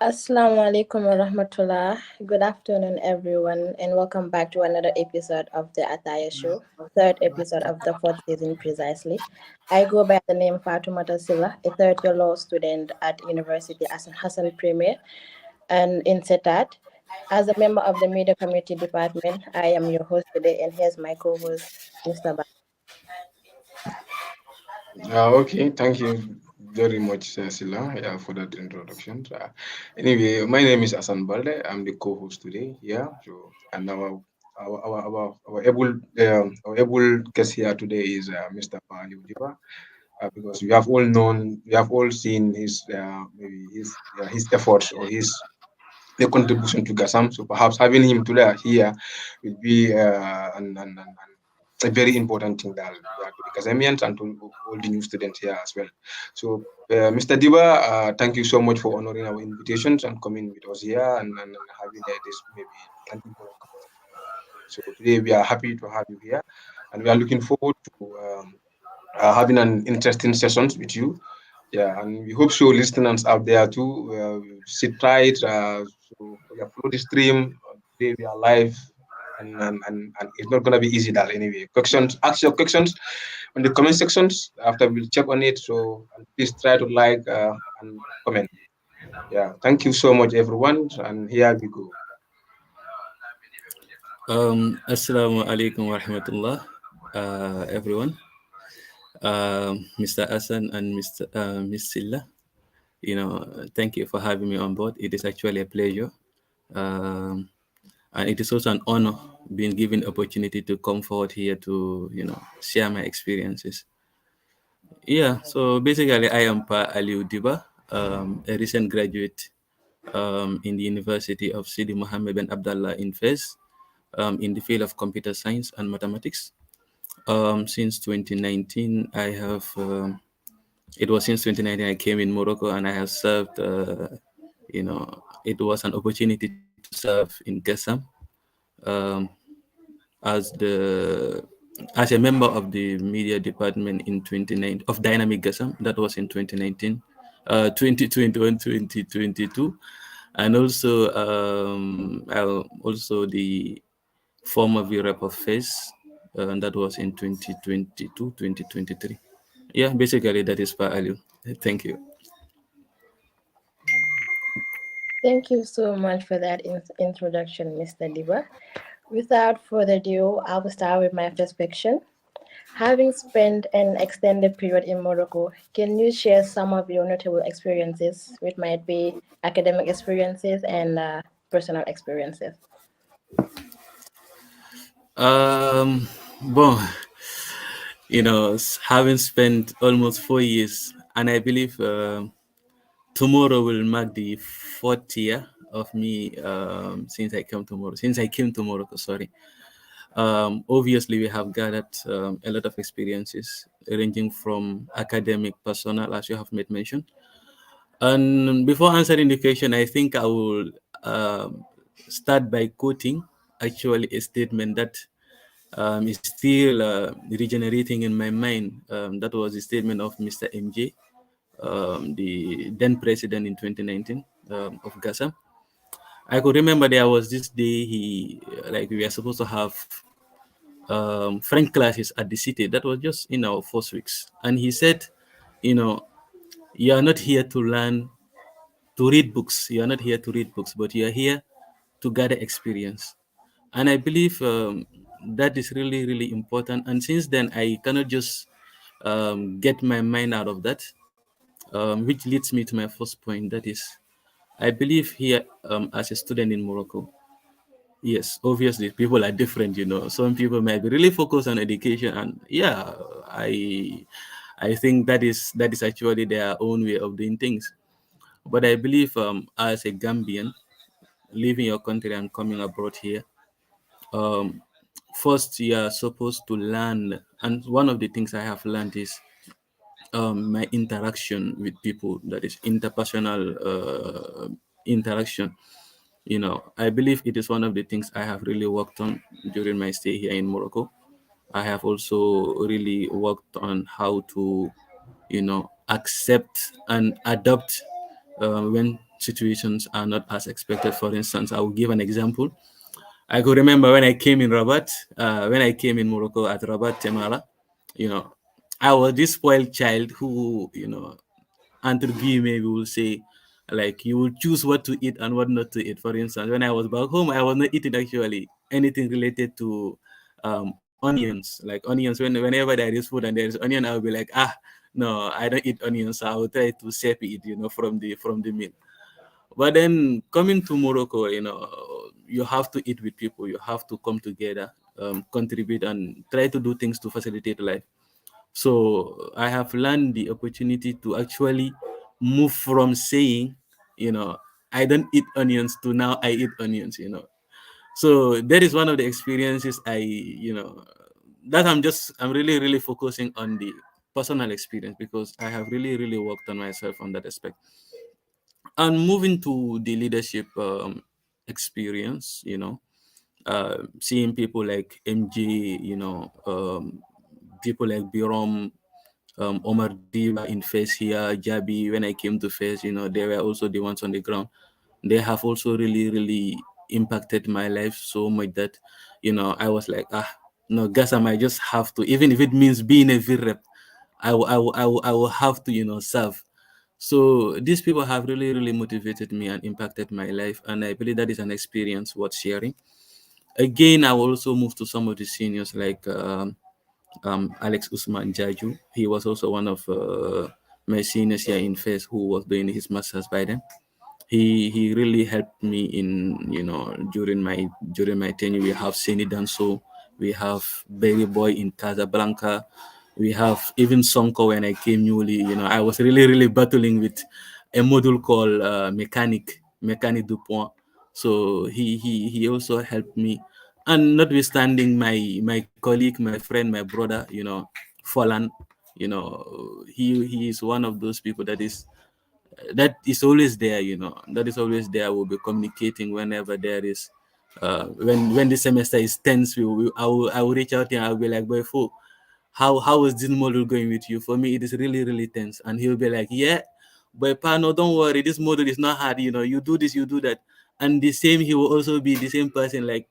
Assalamu alaikum wa rahmatullah. Good afternoon, everyone, and welcome back to another episode of the Attaya Show, third episode of the fourth season precisely. I go by the name Fatumata Silla, a third-year law student at University Hassan Premier and in Setat. As a member of the Media Community Department, I am your host today, and here's my co-host, Mr. Ba. Okay, thank you very much, Sila, for that introduction. Anyway, my name is Asan Balde. I'm the co-host today. Yeah, so and our able guest here today is Mr. Alieu Dibba, because we have all seen his maybe his efforts or his the contribution to Gassam. So perhaps having him today here will be a very important thing that to the Gazamians and to all the new students here as well. So, Mr. Diba, thank you so much for honoring our invitations and coming with us here and having this maybe an important conversation. So today we are happy to have you here, and we are looking forward to having an interesting sessions with you. Yeah, and we hope so listeners out there too sit tight. So yeah, follow the stream. Today we are live, and it's not gonna be easy that anyway. Questions, ask your questions on the comment sections. After we'll check on it. So and please try to like and comment. Yeah, thank you so much everyone, and here we go. Assalamu alaikum wa rahmatullah, everyone. Mr. Hassan and Miss Silla, thank you for having me on board. It is actually a pleasure. Um, and it is also an honor being given opportunity to come forward here to, share my experiences. Yeah, so basically I am Alieu Dibba, a recent graduate in the University of Sidi Mohammed bin Abdallah in Fez, in the field of computer science and mathematics. Since 2019, it was since 2019 I came in Morocco and I have served, it was an opportunity to serve in Gassam um, as the as a member of the media department in 2019 of Dynamic Gassam. That was in 2019, 2021, 2022, and also also the former VREP of FACE, and that was in 2022, 2023. Yeah, basically that is per Aliu. Thank you. Thank you so much for that introduction, Mr. Diba. Without further ado, I will start with my first question. Having spent an extended period in Morocco, can you share some of your notable experiences, which might be academic experiences and personal experiences? Um, bon, having spent almost 4 years, and I believe tomorrow will mark the fourth year of me since I came to Morocco. Sorry. Obviously, we have gathered a lot of experiences, ranging from academic, personal, as you have made mention. And before answering the question, I think I will start by quoting actually a statement that is still regenerating in my mind. That was the statement of Mr. MJ, the then president in 2019 of Gaza. I could remember there was this day like we were supposed to have French classes at the city. That was just in our first weeks, and he said, you know, you are not here to learn to read books. You are not here to read books, but you are here to gather experience. And I believe that is really, really important. And since then, I cannot just get my mind out of that, which leads me to my first point. That is, I believe here as a student in Morocco, yes, obviously people are different. Some people might be really focused on education, and yeah, I think that is actually their own way of doing things. But I believe as a Gambian, leaving your country and coming abroad here, um, first you are supposed to learn, and one of the things I have learned is my interaction with people, that is interpersonal interaction. I believe it is one of the things I have really worked on during my stay here in Morocco. I have also really worked on how to accept and adapt when situations are not as expected. For instance, I will give an example. I could remember when I came in Rabat, when I came in Morocco at Rabat Temara, you know, I was this spoiled child who, entre guillemets, we will say, like, you will choose what to eat and what not to eat. For instance, when I was back home, I was not eating actually anything related to onions. Like onions, whenever there is food and there is onion, I will be like, no, I don't eat onions. So I will try to save it, from the meal. But then coming to Morocco, you have to eat with people. You have to come together, contribute, and try to do things to facilitate life. So I have learned the opportunity to actually move from saying, you know, I don't eat onions to now I eat onions. So that is one of the experiences that I'm really, really focusing on the personal experience because I have really, really worked on myself on that aspect. And moving to the leadership experience, seeing people like MJ, people like Birom, Omar Diba in Fez here, Jabi, when I came to Fez, they were also the ones on the ground. They have also really, really impacted my life so much that, I was like, no, Gassam, I just have to, even if it means being a VREP, I will have to, serve. So these people have really, really motivated me and impacted my life. And I believe that is an experience worth sharing. Again, I will also move to some of the seniors like Alex Usman Jaju. He was also one of my seniors here in FES who was doing his master's by then. He really helped me in during my tenure. We have Seni Danso, we have Berry Boy in Casablanca, we have even Sonko when I came newly. I was really, really battling with a module called Mechanic Dupont. So he also helped me. And notwithstanding my colleague, my friend, my brother, Falan, he is one of those people that is always there, that is always there. We'll be communicating whenever there is when the semester is tense. I will reach out to him. I'll be like, boy, fool, how is this model going with you? For me, it is really, really tense. And he'll be like, yeah, but Pano, don't worry, this model is not hard, you do this, you do that. And the same, he will also be the same person, like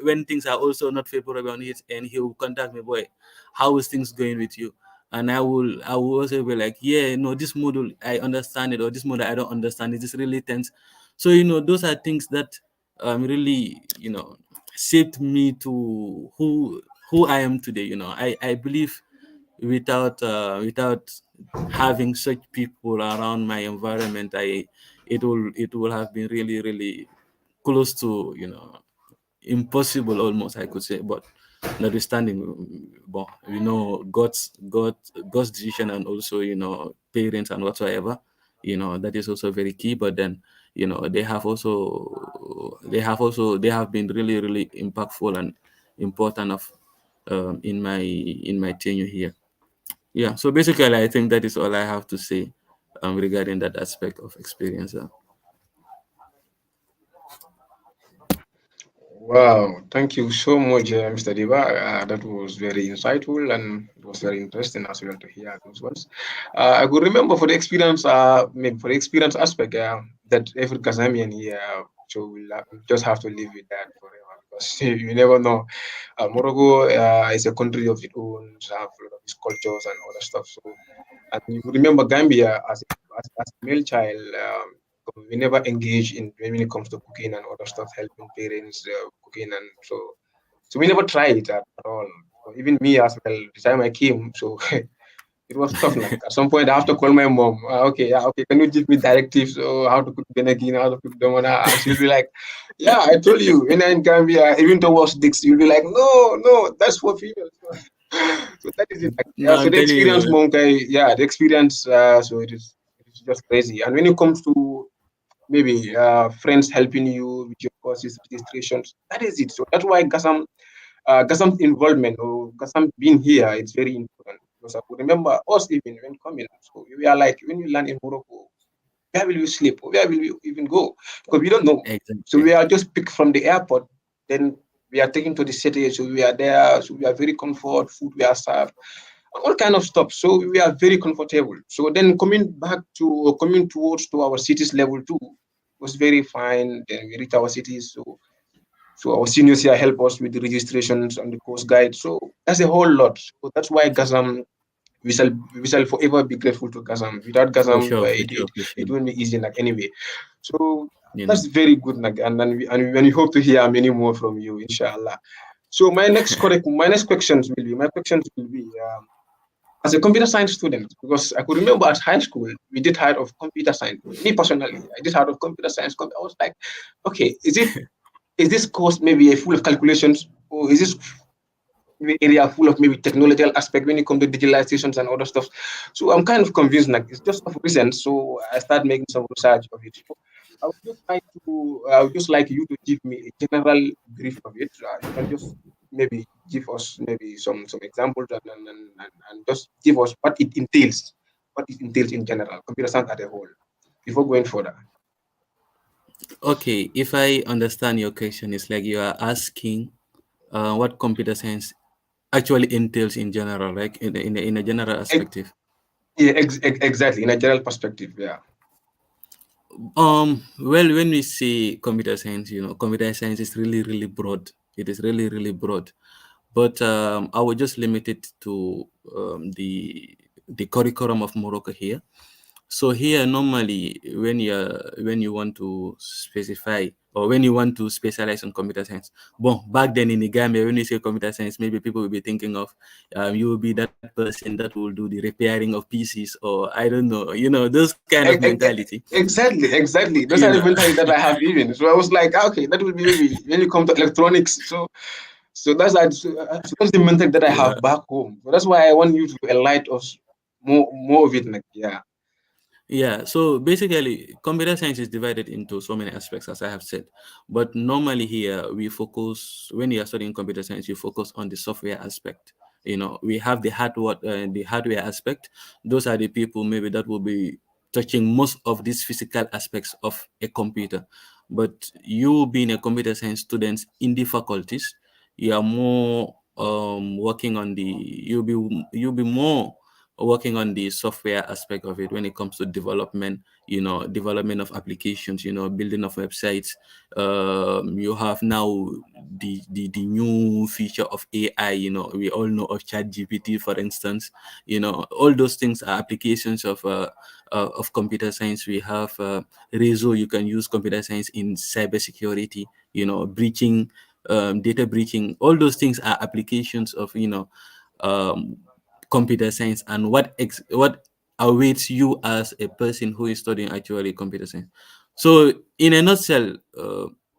when things are also not favorable on his end, he will contact me, boy, how is things going with you? And I will also be like, yeah, no, this model I understand it, or this model I don't understand it. It's really tense. So those are things that really shaped me to who I am today. I believe without having such people around my environment, it will have been really, really close to impossible almost, I could say. But notwithstanding, but God's decision, and also parents and whatsoever, that is also very key. But then they have been really, really impactful and important of in my tenure here. Yeah, so basically I think that is all I have to say regarding that aspect of experience. Wow, thank you so much, Mr. Diba. That was very insightful and it was very interesting as well to hear those ones. I could remember for the experience, maybe for the experience aspect, that every Kazamian here, so we'll just have to live with that forever because you never know. Morocco is a country of its own, so have a lot of its cultures and other stuff. So, and you remember Gambia as a male child. We never engage in when it comes to cooking and other stuff, helping parents cooking, and so we never tried it at all. So even me as well, the time I came, so it was tough. Like at some point, I have to call my mom. Okay, yeah, okay, can you give me directives how to cook benagin, how to cook domona? And she'll be like, "Yeah, I told you when I'm in Gambia, even to wash dicks, you'll be like, no, no, that's for females." So that is it. Like, No, yeah, so I'm the telling experience, you. monk, the experience. So it is just crazy. And when it comes to maybe friends helping you with your courses, registrations. That is it. So that's why Gassam's involvement or Gassam being here, it's very important. Because I could remember us even when coming. So we are like, when you land in Morocco, where will you sleep? Where will you even go? Because we don't know. So Exactly. we are just picked from the airport. Then we are taken to the city. So we are there. So we are very comfort. Food we are served. all kind of stuff. So we are very comfortable. So then coming towards to our cities level two was very fine. Then we reach our cities. So our seniors here help us with the registrations and the course guide. So that's a whole lot. So that's why Gazam we shall forever be grateful to Gazam. Without For Gazam, sure, we it, do it, appreciate it it, won't be easy like anyway. So you know. that's very good, like, and we hope to hear many more from you, inshallah. So my next questions will be as a computer science student, because I could remember at high school we did heard of computer science. Me personally, I did heard of computer science. I was like, okay, is this course maybe a full of calculations, or is this maybe area full of maybe technological aspect when it comes to digitalizations and other stuff? So I'm kind of convinced, like it's just of recent. So I started making some research of it. So I would just like you to give me a general brief of it. You can just maybe give us maybe some examples and just give us what it entails in general, computer science as a whole, before going further. Okay, if I understand your question, it's like you are asking what computer science actually entails in general, like in a general Ex- perspective. yeah, exactly. In a general perspective, yeah. Well, when we say computer science, computer science is really, really broad. It is really, really broad. But I would just limit it to the curriculum of Morocco here. So here, normally, when you want to specify or when you want to specialize on computer science, well, back then in the Gambia, when you say computer science, maybe people will be thinking of you will be that person that will do the repairing of PCs, or I don't know, those kind of mentality. Exactly. Those You are the know, mentality that I have even. So I was like, okay, that will be maybe when you come to electronics. So that's the mentality that I yeah. have back home. So that's why I want you to enlighten us more of it. Like, yeah. Yeah, so basically, computer science is divided into so many aspects, as I have said. But normally here, we focus when you are studying computer science, you focus on the software aspect. We have the hardware aspect. Those are the people maybe that will be touching most of these physical aspects of a computer. But you being a computer science student in the faculties, you are more working on the you'll be more working on the software aspect of it when it comes to development, development of applications, building of websites. You have now the new feature of AI. We all know of chat gpt, for instance. All those things are applications of computer science. We have rezo. You can use computer science in cybersecurity, breaching, data breaching. All those things are applications of um, computer science, and what awaits you as a person who is studying actually computer science. So in a nutshell,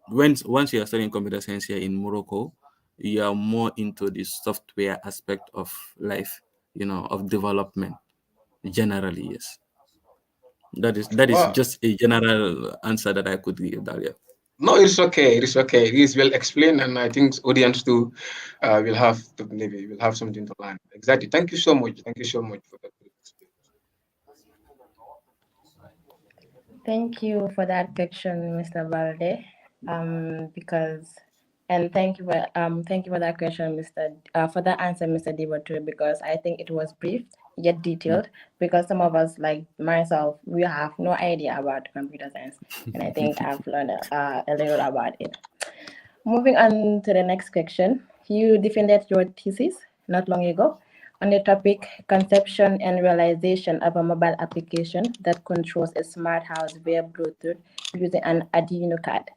once you are studying computer science here in Morocco, you are more into the software aspect of life, of development generally. Yes, that is Wow. just a general answer that I could give, Dalia. No, it's okay. It's okay. It is well explained, and I think audience too will have something to learn. Exactly. Thank you so much. Thank you so much for that. Thank you for that question, Mr. Balde. Because and thank you for that question, for that answer, Mr. Dibba too, because I think it was brief yet detailed. Because some of us, like myself, we have no idea about computer science, and I think I've learned a little about it. Moving on to the next question. You defended your thesis not long ago on the topic conception and realization of a mobile application that controls a smart house via Bluetooth using an Arduino card.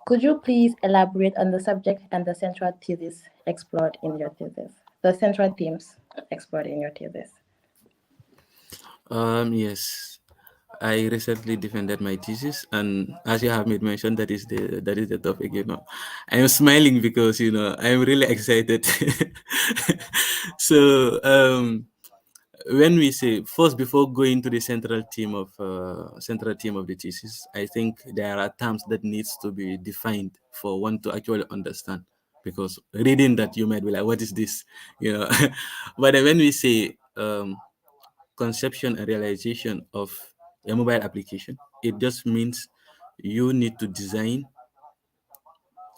Could you please elaborate on the subject and the central thesis explored in your thesis? The central themes explored in your thesis. Yes, I recently defended my thesis, and as you have made mention, that is the topic. I'm smiling because I'm really excited. So when we say first, before going to the central theme of the thesis, I think there are terms that needs to be defined for one to actually understand. Because reading that, you might be like, "What is this?" But then when we say conception and realization of a mobile application, it just means you need to design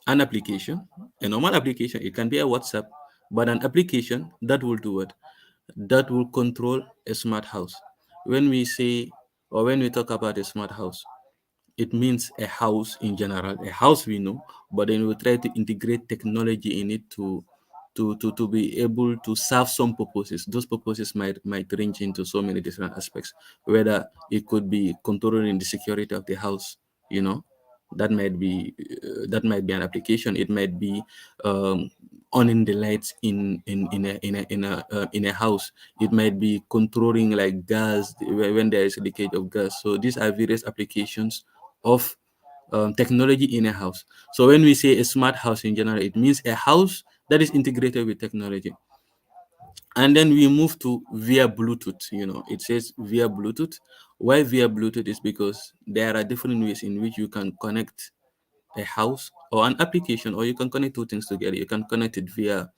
an application, a normal application. It can be a WhatsApp, but an application that will do what? that will control a smart house. When we say, or when we talk about a smart house, it means a house in general, a house we know, but then we try to integrate technology in it to be able to serve some purposes. Those purposes might range into so many different aspects, whether it could be controlling the security of the house, you know, that might be an application. It might be um, on in the lights in a house. It might be controlling like gas when there is a leakage of gas. So these are various applications of technology in a house. So when we say a smart house in general, it means a house that is integrated with technology. And then we move to via Bluetooth. It says via Bluetooth. Why via Bluetooth is because there are different ways in which you can connect a house or an application, or you can connect two things together. You can connect it via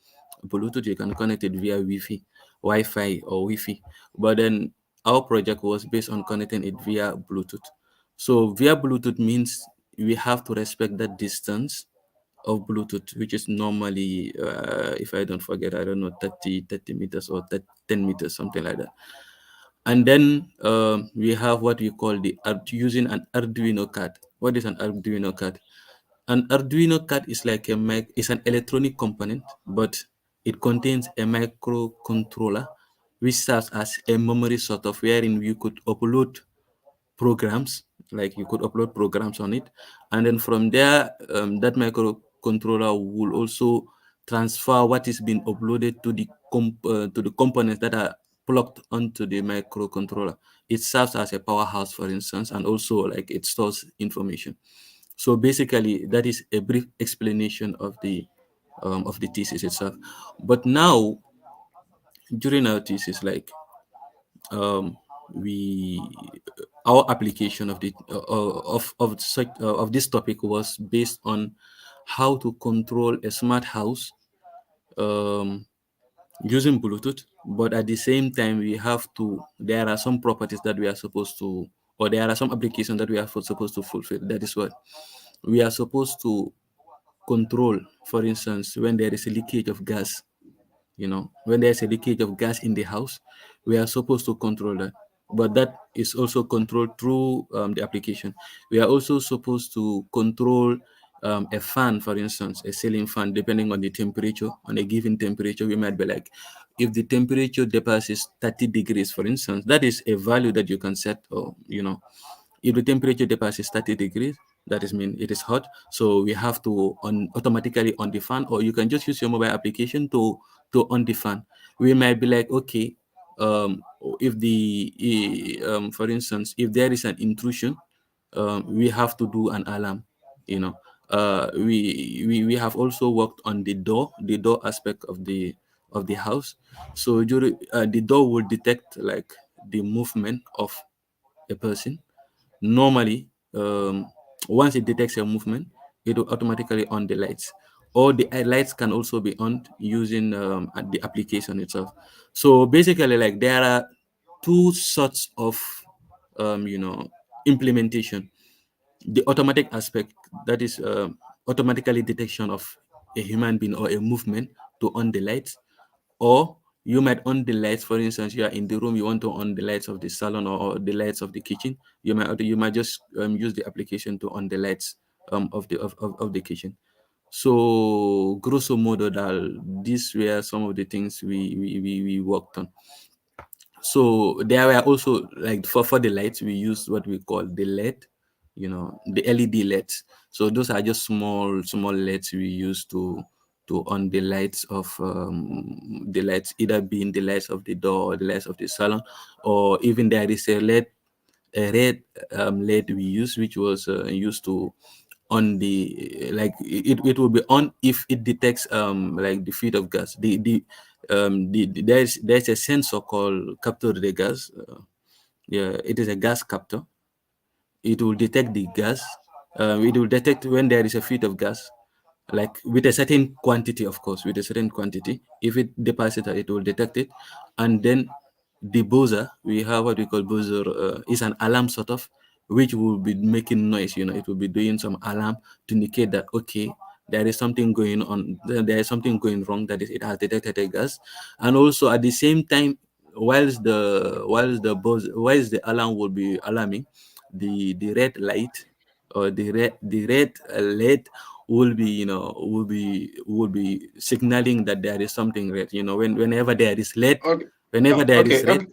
Bluetooth, you can connect it via Wi-Fi or Wi-Fi. But then our project was based on connecting it via Bluetooth. So via Bluetooth means we have to respect that distance of Bluetooth, which is normally, if I don't forget, I don't know, 30 meters or 10 meters, something like that. And then we have what we call using an Arduino card. What is an Arduino card? An Arduino card is like is an electronic component, but it contains a microcontroller, which serves as a memory sort of, wherein you could upload programs, like you could upload programs on it, and then from there, that microcontroller will also transfer what is being uploaded to to the components that are plugged onto the microcontroller. It serves as a powerhouse, for instance, and also like it stores information. So basically, that is a brief explanation of the thesis itself. But now, during our thesis, like um, we our application of of this topic was based on how to control a smart house um, using Bluetooth. But at the same time, there are some properties that we are supposed to, or there are some applications that we are supposed to fulfill. That is what we are supposed to control. For instance, when there is a leakage of gas, when there's a leakage of gas in the house, we are supposed to control that. But that is also controlled through the application. We are also supposed to control a fan, for instance, a ceiling fan, depending on the temperature. On a given temperature, we might be like, if the temperature passes 30 degrees, for instance, that is a value that you can set, or if the temperature passes 30 degrees, that is mean it is hot. So we have to automatically on the fan, or you can just use your mobile application to on the fan. We might be like, okay, if for instance, if there is an intrusion, we have to do an alarm. You know, we have also worked on the door aspect of the house. So the door will detect like the movement of a person. Normally, once it detects a movement, it will automatically on the lights. Or the lights can also be on using the application itself. So basically, like there are two sorts of implementation. The automatic aspect, that is automatically detection of a human being or a movement to on the lights. Or you might on the lights. For instance, you are in the room, you want to on the lights of the salon, or the lights of the kitchen. You might just use the application to on the lights of the kitchen. So grosso modo, these were some of the things we worked on. So there were also like for the lights, we used what we call the LED, the LED LEDs. So those are just small LEDs we use to on the lights of the lights, either being the lights of the door or the lights of the salon, or even there is a red LED we use, which was used to on the like it will be on if it detects like the feed of gas. There's a sensor called capture the gas. Yeah, it is a gas captor. It will detect the gas. It will detect when there is a feed of gas, like with a certain quantity, of course, with a certain quantity. If it deposits it will detect it. And then the buzzer, we have what we call buzzer, is an alarm sort of, which will be making noise. It will be doing some alarm to indicate that, okay, there is something going on, there is something going wrong, that is it has detected a gas. And also at the same time, whilst the alarm will be alarming, the red light, or the red light will be, will be signaling that there is something red, whenever there is lead, Okay, whenever there okay, is red.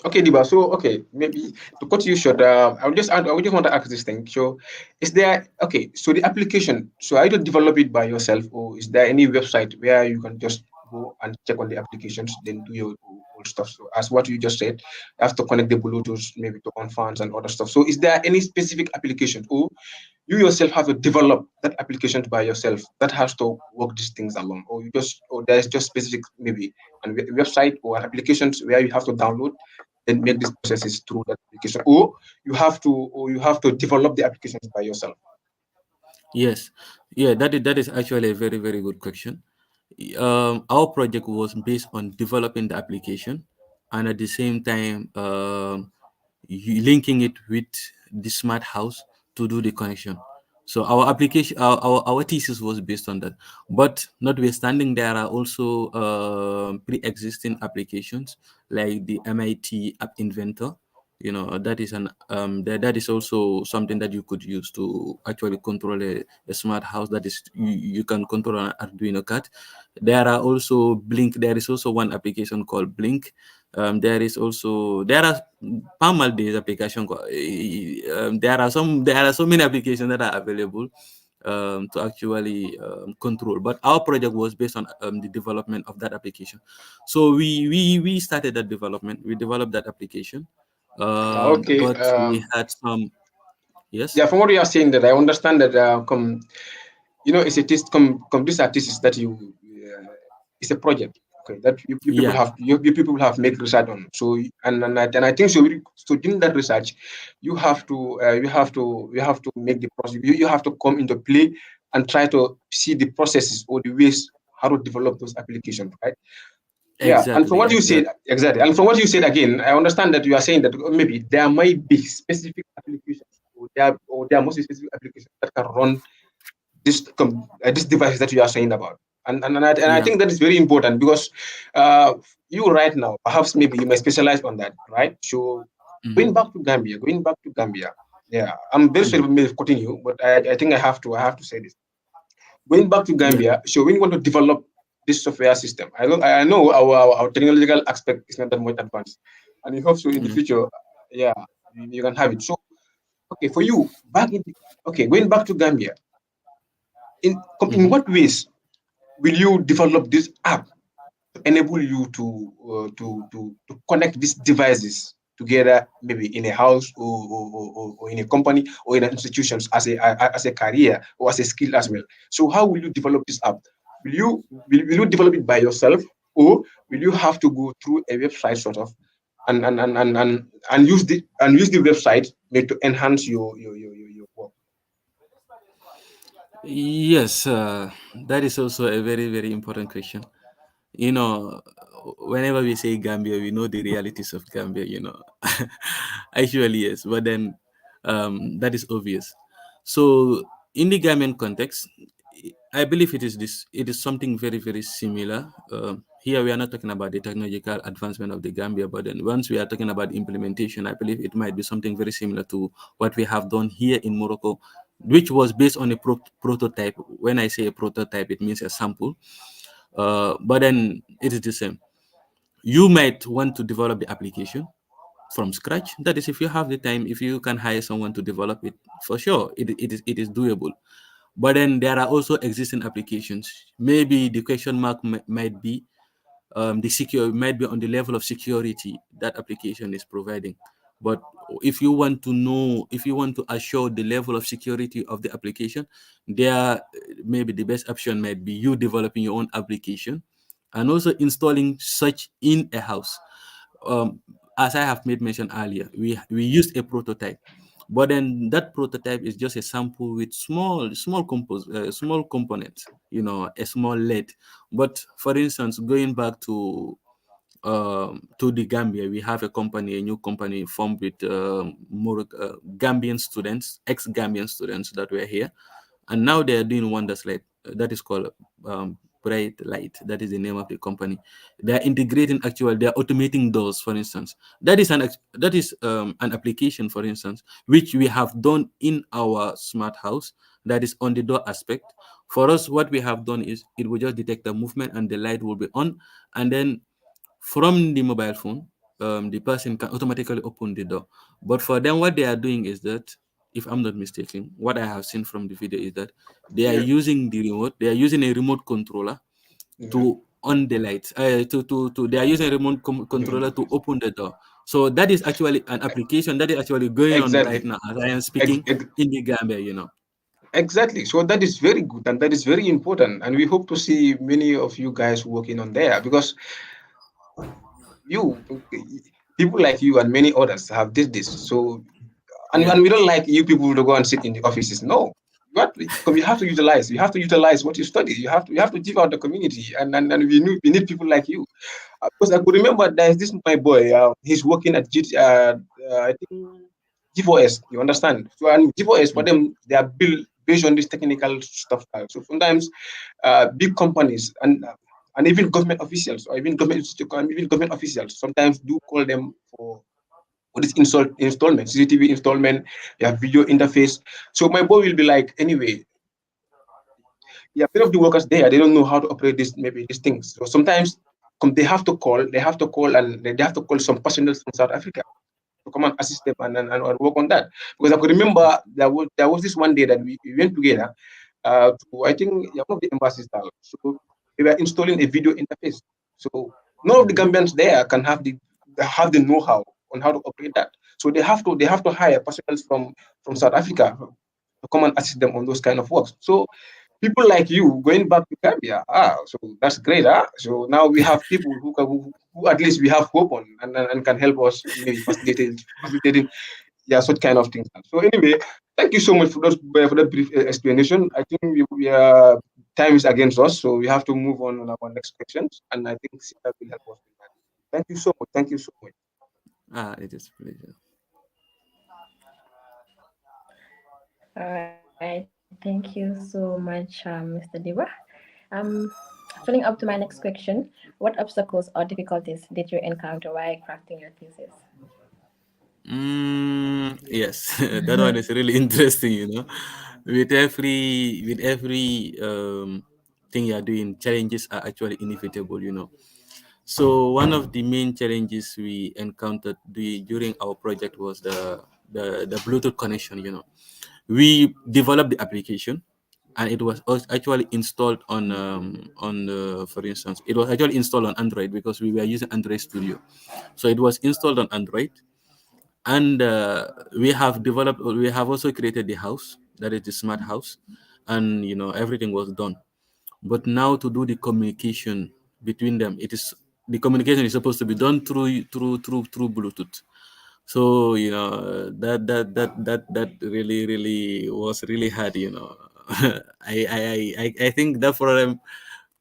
okay, Diba. So, okay, maybe to cut you short, I would just want to ask this thing. So, is there okay? So the application. So, are you to develop it by yourself, or is there any website where you can just go and check on the applications, then do your own stuff? So, as what you just said, you have to connect the Bluetooth, maybe to on fans and other stuff. So, is there any specific application, or you yourself have to develop that application by yourself that has to work these things along, or you just, or there's just specific maybe a website or applications where you have to download and make these processes through that application, or you have to develop the applications by yourself. Yes, yeah, that is actually a very, very good question. Our project was based on developing the application, and at the same time, linking it with the smart house to do the connection. So our application, our thesis was based on that. But notwithstanding, there are also pre-existing applications like the MIT App Inventor. That is that is also something that you could use to actually control a smart house. That is, you can control an Arduino card. There is also one application called Blink. There are Palmal days application. There are so many applications that are available to actually control. But our project was based on the development of that application. So we started that development. We developed that application, Okay. but we had some. Yes. Yeah, from what you are saying, that I understand that it's a test this artist that it's a project, okay, that you people Yeah. have you people have make research on. So and I think so. So during that research, you have to make the process. You have to come into play and try to see the processes or the ways how to develop those applications, right? Yeah, and from Exactly. what you said, Exactly. exactly, and from what you said again, I understand that you are saying that maybe there might be specific applications, or there must be specific applications that can run this device that you are saying about, and I Yeah. think that is very important because uh, you right now, perhaps maybe you may specialize on that, right? So Hmm. going back to Gambia, yeah, I'm very sorry Hmm. for me cutting you, but I think I have to say this. Going back to Yeah. Gambia, so when you want to develop this software system, I know our technological aspect is not that much advanced, and we hope so in the Mm. future, yeah, you can have it. So, okay, for you, going back to Gambia, in Hmm. what ways will you develop this app to enable you to connect these devices together, maybe in a house, or in a company or in institutions, as a career or as a skill as well? So how will you develop this app? Will you develop it by yourself, or will you have to go through a website sort of, and use the website maybe to enhance your work? Yes, that is also a very, very important question. You know, whenever we say Gambia, we know the realities of Gambia. Actually, yes, but then that is obvious. So, in the Gambian context, I believe it is something very, very similar. Here, we are not talking about the technological advancement of the Gambia, but then once we are talking about implementation, I believe it might be something very similar to what we have done here in Morocco, which was based on a prototype. When I say a prototype, it means a sample, but then it is the same. You might want to develop the application from scratch. That is, if you have the time, if you can hire someone to develop it, for sure, it is doable. But then there are also existing applications. Maybe the question mark might be the secure might be on the level of security that application is providing. But if you want to assure the level of security of the application, there maybe the best option might be you developing your own application and also installing such in a house. um, as I have made mention earlier, we used a prototype, but then that prototype is just a sample with small components, a small lead. But for instance, going back to the Gambia, we have a new company formed with more Gambian students, ex-Gambian students that were here, and now they are doing wonders like that is called Bright Light. That is the name of the company. They are integrating actually. They are automating doors, for instance. That is an application, for instance, which we have done in our smart house. That is on the door aspect. For us, what we have done is it will just detect the movement and the light will be on, and then from the mobile phone, the person can automatically open the door. But for them, what they are doing is that, if I'm not mistaken, what I have seen from the video is that they are Yeah. using the remote. They are using a remote controller Yeah. to on the lights. They are using a remote controller to open the door. So that is actually an application that is actually going on right Exactly. now as I am Ex- speaking ex- in the Gambia. exactly. So that is very good and that is very important. And we hope to see many of you guys working on there because you people like you and many others have did this. So Yeah. and we don't like you people to go and sit in the offices. No. You have to utilize. You have to utilize what you study. You have to give out the community, and we need people like you. Because I could remember there's this my boy. He's working at I think G4S. You understand? So and G4S for Mm. them they are built based on this technical stuff. So sometimes big companies and even government officials or even government officials sometimes do call them for what is installment, CCTV installment, you have video interface. So my boy will be like, anyway, yeah, many of the workers there, they don't know how to operate this, maybe these things. So sometimes they have to call and they have to call some personnel from South Africa to come and assist them and work on that. Because I could remember there was this one day that we went together to, I think, yeah, one of the embassies now. So they were installing a video interface. So none of the Mhm. Gambians there can have the know-how on how to operate that. So they have to hire personnel from South Africa to come and assist them on those kind of works. So people like you going back to Gambia, so that's great, So now we have people who at least we have hope on and can help us maybe facilitating yeah, such kind of things. So anyway, thank you so much for that brief explanation. I think time is against us, so we have to move on our next questions, and I think Sita will help us with that. Thank you so much. Thank you so much. It is a pleasure. All right, thank you so much, Mr. Diva. Um, Filling up to my next question, what obstacles or difficulties did you encounter while crafting your thesis? Yes, that one is really interesting. With every thing you are doing, challenges are actually inevitable. So one of the main challenges we encountered during our project was the Bluetooth connection. We developed the application, and it was actually installed for instance, it was actually installed on Android because we were using Android Studio. So it was installed on Android, and we have also created the house, that is the smart house, and everything was done. But now to do the communication between them, the communication is supposed to be done through Bluetooth. So that really really was really hard. I think that problem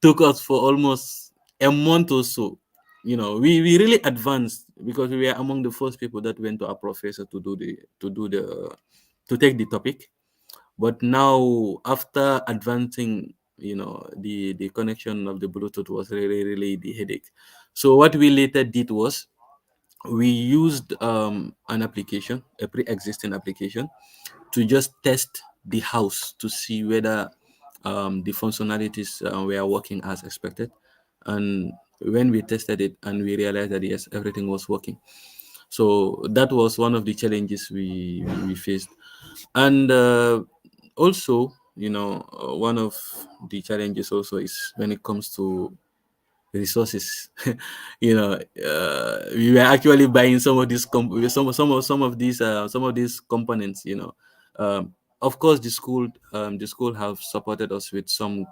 took us for almost a month or so. We really advanced because we were among the first people that went to our professor to take the topic. But now, after advancing, the connection of the Bluetooth was really really the headache. So what we later did was we used an application, a pre-existing application, to just test the house to see whether the functionalities were working as expected. And when we tested it and we realized that yes, everything was working. So that was one of the challenges we faced. And also, one of the challenges also is when it comes to resources. We were actually buying some of these some of these components. Of course, the school have supported us with some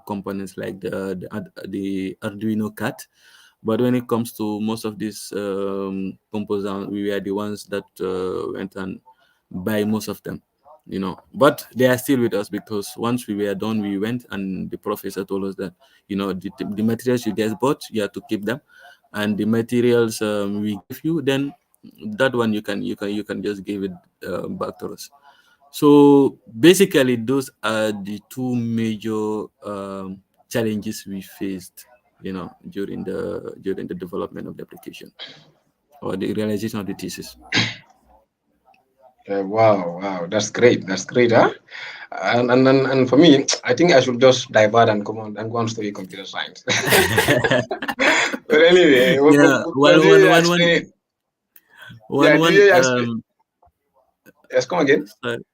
components like the Arduino card. But when it comes to most of these components, we were the ones that went and buy most of them. But they are still with us because once we were done, we went and the professor told us that the materials you guys bought, you have to keep them, and the materials we give you, then that one you can just give it back to us. So basically, those are the two major challenges we faced, during the development of the application or the realization of the thesis. Wow, wow, that's great. That's great, huh? And for me, I think I should just divert and come on and go and study computer science. But anyway, Yeah, but one do one you one one explain? Yeah, one do one you explain? Yes, come again. sorry.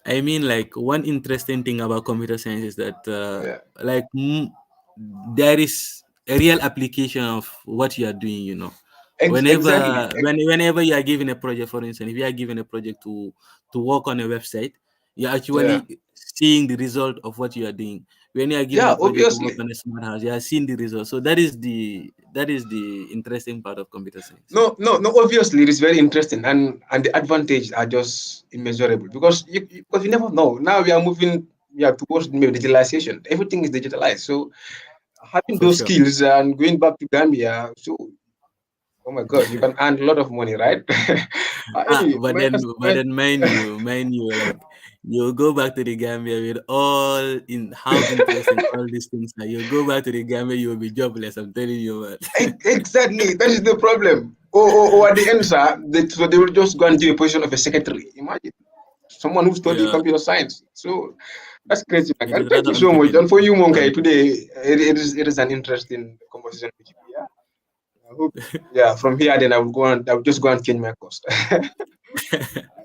I mean, like, one interesting thing about computer science is that, Yeah, like, there is a real application of what you are doing. exactly. Whenever you are given a project, for instance, if you are given a project to work on a website, you're Yeah, actually seeing the result of what you are doing. When you are given yeah, a project to work obviously. on a smart house, you are seeing the result. So that is the interesting part of computer science. No, no, no. Obviously, it is very interesting, and the advantage are just immeasurable because because you never know. Now we are moving, yeah, towards maybe digitalization. Everything is digitalized. So having For those sure. skills and going back to Gambia, so oh my God, you can earn a lot of money, right? Anyway, But then, mind you, like, you go back to the Gambia with all in how interesting all these things are. You go back to the Gambia, you will be jobless. I'm telling you, man. exactly, that is the problem. Or at the end, sir, so they will just go and do a position of a secretary. Imagine someone who studied Yeah, computer science. So that's crazy, man. it And is thank rather you so much. unfitting. And for you, Monkai, Unfitting. today it is an interesting conversation with you. Yeah, I hope. Yeah, from here then I will just go and change my course.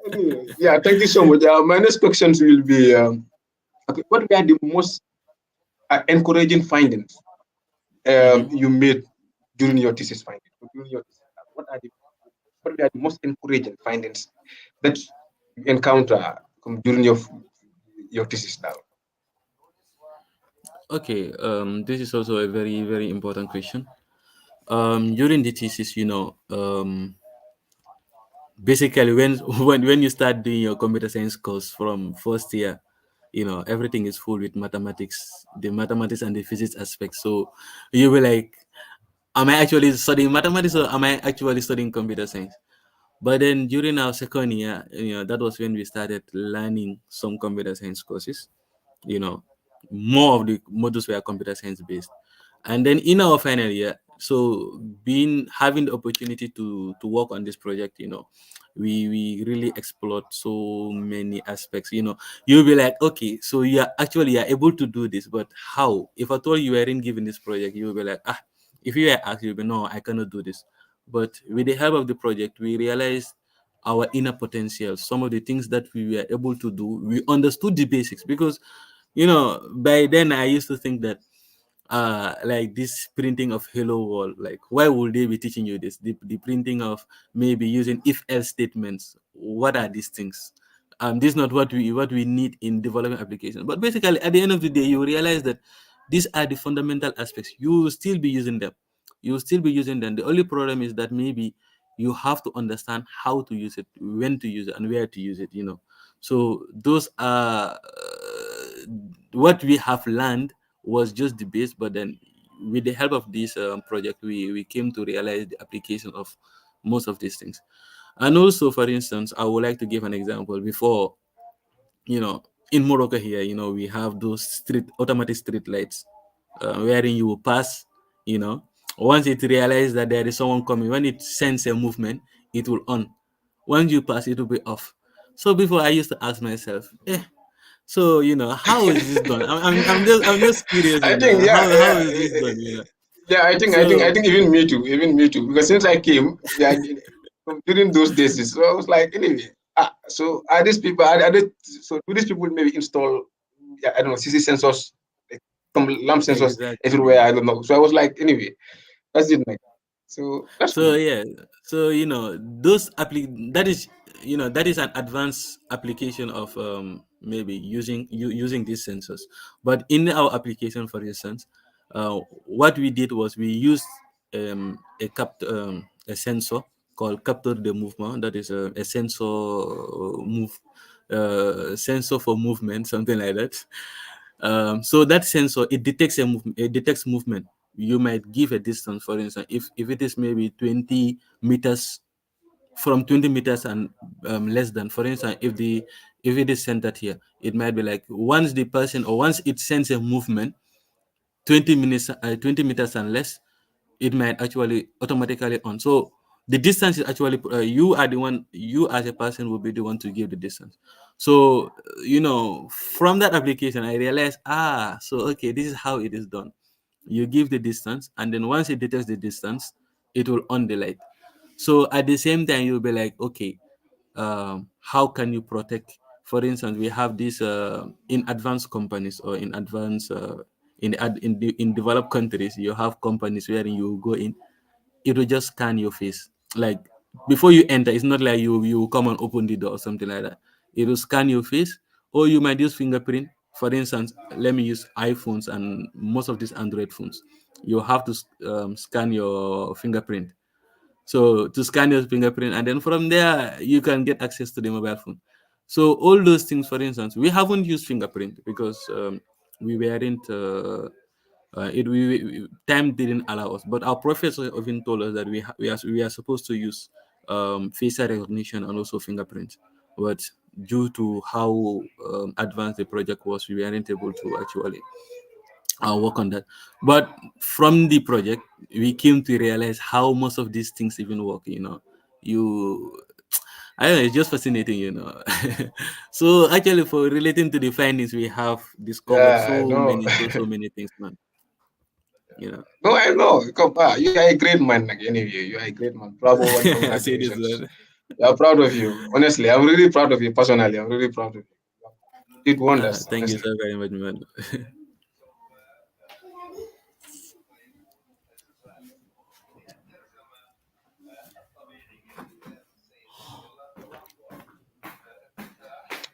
Anyway, yeah, thank you so much. My next questions will be okay, what were the most encouraging findings Hmm. you made during your thesis finding? So during your thesis, what were the most encouraging findings that you encounter during your thesis now? Okay. This is also a very, very important question. During the thesis, basically, when when you start doing your computer science course from first year, everything is full with mathematics, the mathematics and the physics aspect. So you will like, am I actually studying mathematics or am I actually studying computer science? But then during our second year, that was when we started learning some computer science courses. you know More of the modules were computer science based. And then in our final year, so being having the opportunity to work on this project, we really explored so many aspects. You'll be like, okay, so you're able to do this, but how? If I told you weren't given this project, you'll be like, if you were asked, you'll be, no, I cannot do this. But with the help of the project, we realized our inner potential, some of the things that we were able to do. We understood the basics because, by then I used to think that, like, this printing of hello world, like, why would they be teaching you this? The printing of maybe using if else statements. What are these things? This is not what we need in developing applications. But basically, at the end of the day, you realize that these are the fundamental aspects. You will still be using them. The only problem is that maybe you have to understand how to use it, when to use it, and where to use it. So those are, what we have learned was just the base. But then, with the help of this project, we came to realize the application of most of these things. And also, for instance, I would like to give an example. Before, you know in Morocco here, we have those automatic street lights, wherein you will pass. Once it realizes that there is someone coming, when it sense a movement, it will on. Once you pass, it will be off. So before, I used to ask myself, so, how is this done? I'm just curious, I think, yeah, how yeah, is this done? yeah. I think So even me too. Because since I came, yeah, during those days, so I was like, anyway, so are these people? So do these people maybe install? Yeah, I don't know, CC sensors, like some lamp sensors everywhere. exactly. I don't know. So I was like, anyway, that's it, like. So that's So cool. yeah, so that is an advanced application of, maybe using these sensors. But in our application, for instance, what we did was we used, a sensor called capture the movement. That is a sensor for movement, something like that. So that sensor, it detects movement. You might give a distance, for instance, if it is maybe 20 meters from 20 meters and less than. For instance, if it is centered here, it might be like once the person or once it sends a movement 20 meters and less, it might actually automatically on. So the distance is actually you are the one, you as a person will be the one to give the distance. So from that application I realized, so okay, this is how it is done. You give the distance, and then once it detects the distance, it will on the light. So at the same time you'll be like, okay, how can you protect? For instance, we have these in advanced companies, or in advanced in developed countries, you have companies where you go in, it will just scan your face. Like before you enter, it's not like you come and open the door or something like that. It will scan your face, or you might use fingerprint. For instance, let me use iPhones and most of these Android phones. You have to scan your fingerprint. So to scan your fingerprint, and then from there you can get access to the mobile phone. So all those things, for instance, we haven't used fingerprint because we weren't. Time didn't allow us, but our professor even told us that we are supposed to use facial recognition and also fingerprints. But due to how advanced the project was, we weren't able to actually work on that. But from the project, we came to realize how most of these things even work. You I don't know, it's just fascinating. So actually, for relating to the findings, we have discovered Yeah, I know. so many things, man. You know. No, I know. You are a great man. Like, anyway, you are a great man. Bravo and Say this congratulations. one. We are proud of you. Honestly, I'm really proud of you personally. I'm really proud of you. You did wonders, Thank you honestly. so very much, man.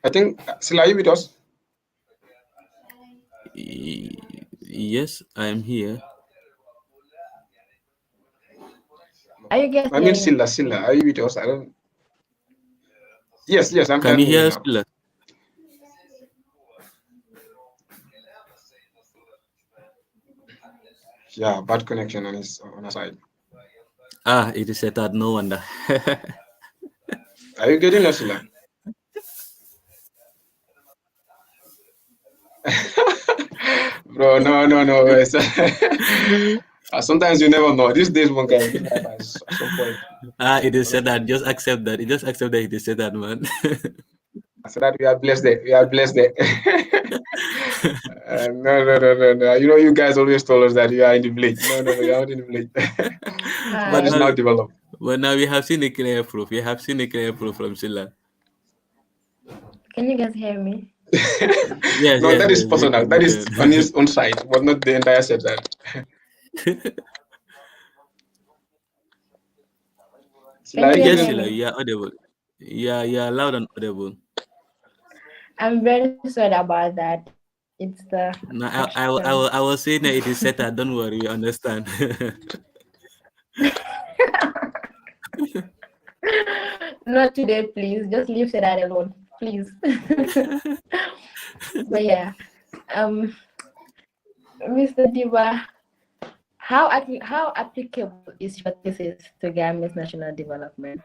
I think, Sila, are you with us? Yes, I am here. Are you guys I mean, hearing me? Sila, are you with us? I don't. Yes, yes, I'm Can you hearing you hear us, now. Pila? Yeah, bad connection on his side. It is set out. No wonder. Are you getting us, Sila? Bro, no, no, no. Sometimes you never know. These days, one can lose life at some point. It is set out. Honestly, Just accept that. Just accept that it is set out, man. so that we are blessed there. We are blessed there. No, no, no, no, no. You know, you guys always told us that you are in the village. No, no, no, you are not in the village. but That is Hi. now, now developed. but now we have seen a clear proof. We have seen a clear proof from Silla. Can you guys hear me? Yes, No, yes, that is yes. We personal. can. We That is can. on his own side, but not the entire set. That Can you like guys Yes, hear getting Silla. me? You are audible. Yeah, you are loud and audible. I'm very sorry about that. It's the No, connection. I was saying that it is set out. Don't worry, we understand. Not today, please. Just leave that alone, please. But yeah, um, Mr. Diba, how applicable is your thesis to Gambia's national development?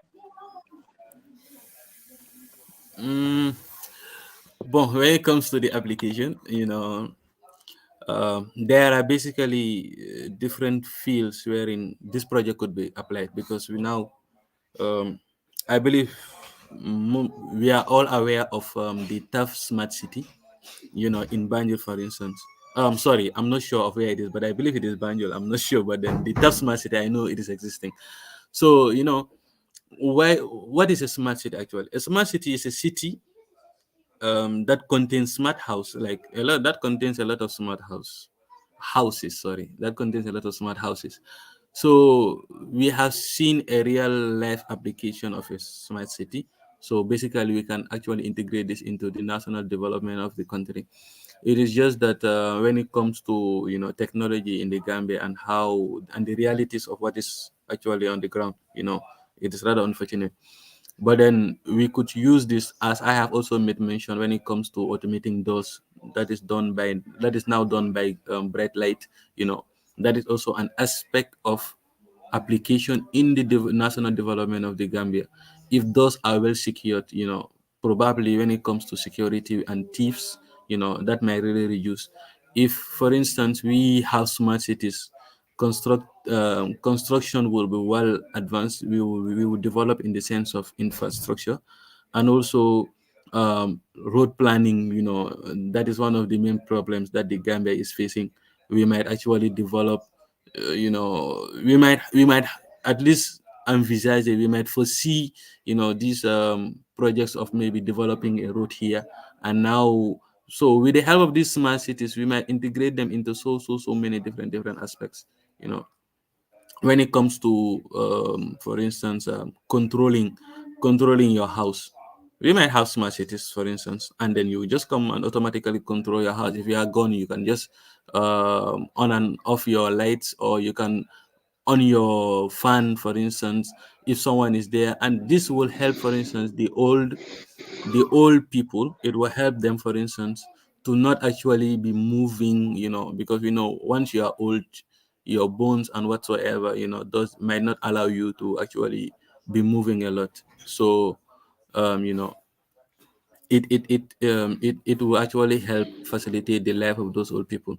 mm, bon, when it comes to the application, there are basically different fields wherein this project could be applied, because we now, um, I believe, we are all aware of the tough smart city, in Banjul, for instance. Sorry, I'm not sure of where it is, but I believe it is Banjul. I'm not sure, but then the tough smart city, I know it is existing. So, what is a smart city actually? A smart city is a city that contains smart house, like a lot that contains a lot of smart houses, sorry, that contains a lot of smart houses. So we have seen a real life application of a smart city. So basically we can actually integrate this into the national development of the country. It is just that when it comes to technology in the Gambia, and the realities of what is actually on the ground, it is rather unfortunate. But then we could use this, as I have also made mention, when it comes to automating doors. That is now done by bright light. That is also an aspect of application in the national development of the Gambia, if those are well secured, probably when it comes to security and thieves, that might really reduce. If, for instance, we have smart cities, construction will be well advanced. We will develop in the sense of infrastructure, and also road planning. That is one of the main problems that the Gambia is facing. We might actually develop, we might at least envisage it. We might foresee, these projects of maybe developing a road here and now. So with the help of these smart cities, we might integrate them into so many different aspects. You know, when it comes to, for instance, controlling your house, we might have smart cities, for instance, and then you just come and automatically control your house. If you are gone, you can just on and off your lights, or you can on your fan, for instance, if someone is there. And this will help, for instance, the old people. It will help them, for instance, to not actually be moving, because we know once you are old, your bones and whatsoever, those might not allow you to actually be moving a lot. So um you know it will actually help facilitate the life of those old people.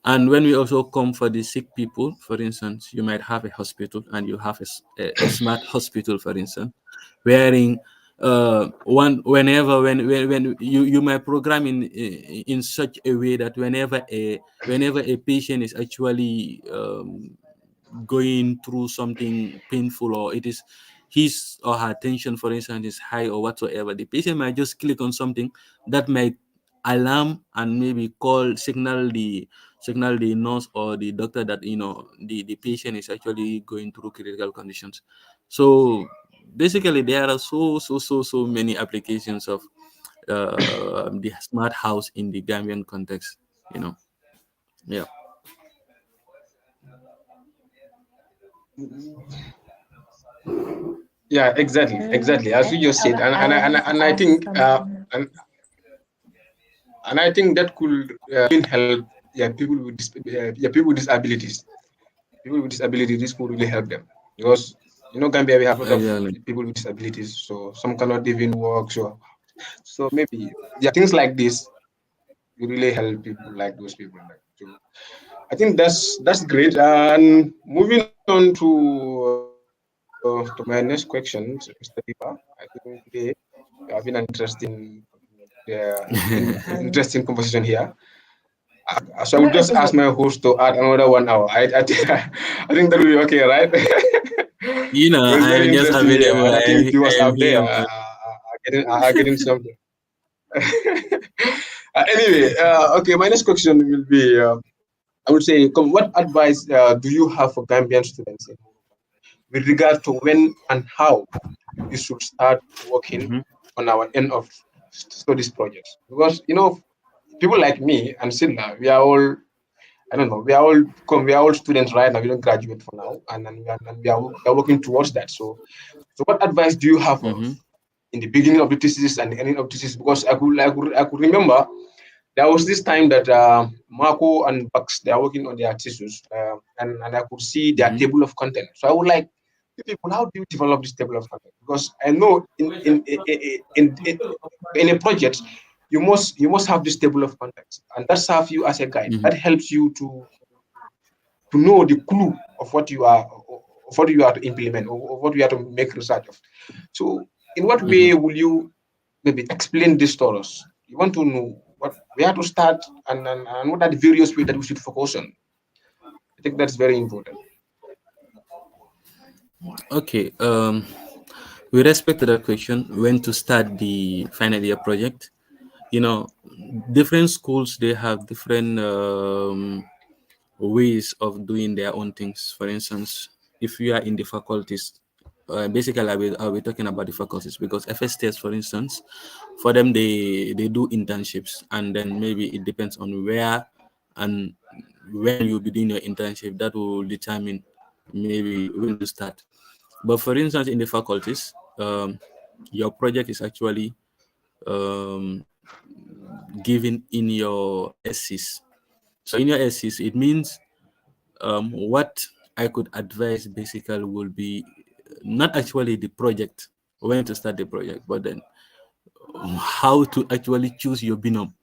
And when we also come for the sick people, for instance, you might have a hospital and you have a smart hospital, for instance, wherein one whenever when you might program in such a way that whenever a patient is actually going through something painful, or it is his or her tension, for instance, is high or whatsoever, the patient might just click on something that might alarm and maybe signal the nurse or the doctor that the patient is actually going through critical conditions. So basically there are so many applications of the smart house in the Gambian context. you know yeah. Yeah, exactly. As you just said, I wanted to and I ask think something. and I think that could even help, people with disabilities. People with disabilities, this could really help them, because Gambia, we have a lot of Exactly. people with disabilities, so some cannot even work. So maybe, yeah, things like this will really help people like those people. Like, so I think that's great. And moving on to my next question, Mr. Diba, I think today we have been an interesting And conversation here. So I will just no, it ask is my host to add another 1 hour. I think that will be okay, right? It was very I'm just interesting here, available. and I think viewers I am out there here, man. are getting something. Anyway, okay, my next question will be, I would say, what advice do you have for Gambian students with regard to when and how we should start working Mhm. on our end of studies projects? Because people like me and Silla, we are all, I don't know, we are all students right now. We don't graduate for now, and we are working towards that. So what advice do you have Mhm. in the beginning of the thesis and the ending of the thesis? Because I could remember there was this time that Marco and Bucks, they are working on their thesis, and I could see their Mhm. table of content. So I would like you people, how do you develop this table of content? Because I know in a project you must have this table of contents, and that serves you as a guide. Mhm. That helps you to know the clue of what you are to implement, or what you are to make research of. So in what Mhm. way will you maybe explain this to us? You want to know where to start, and what are the various ways that we should focus on. I think that's very important. Okay. With respect to that question, when to start the final year project, you know, different schools, they have different ways of doing their own things. For instance, if you are in the faculties, basically I'll be talking about the faculties, because FSTS, for instance, for them, they do internships, and then maybe it depends on where and when you'll be doing your internship. That will determine maybe when to start. But for instance, in the faculties, your project is actually um, given in your SCs. So in your SCs, it means what I could advise basically will be not actually the project, when to start the project, but then how to actually choose your binom.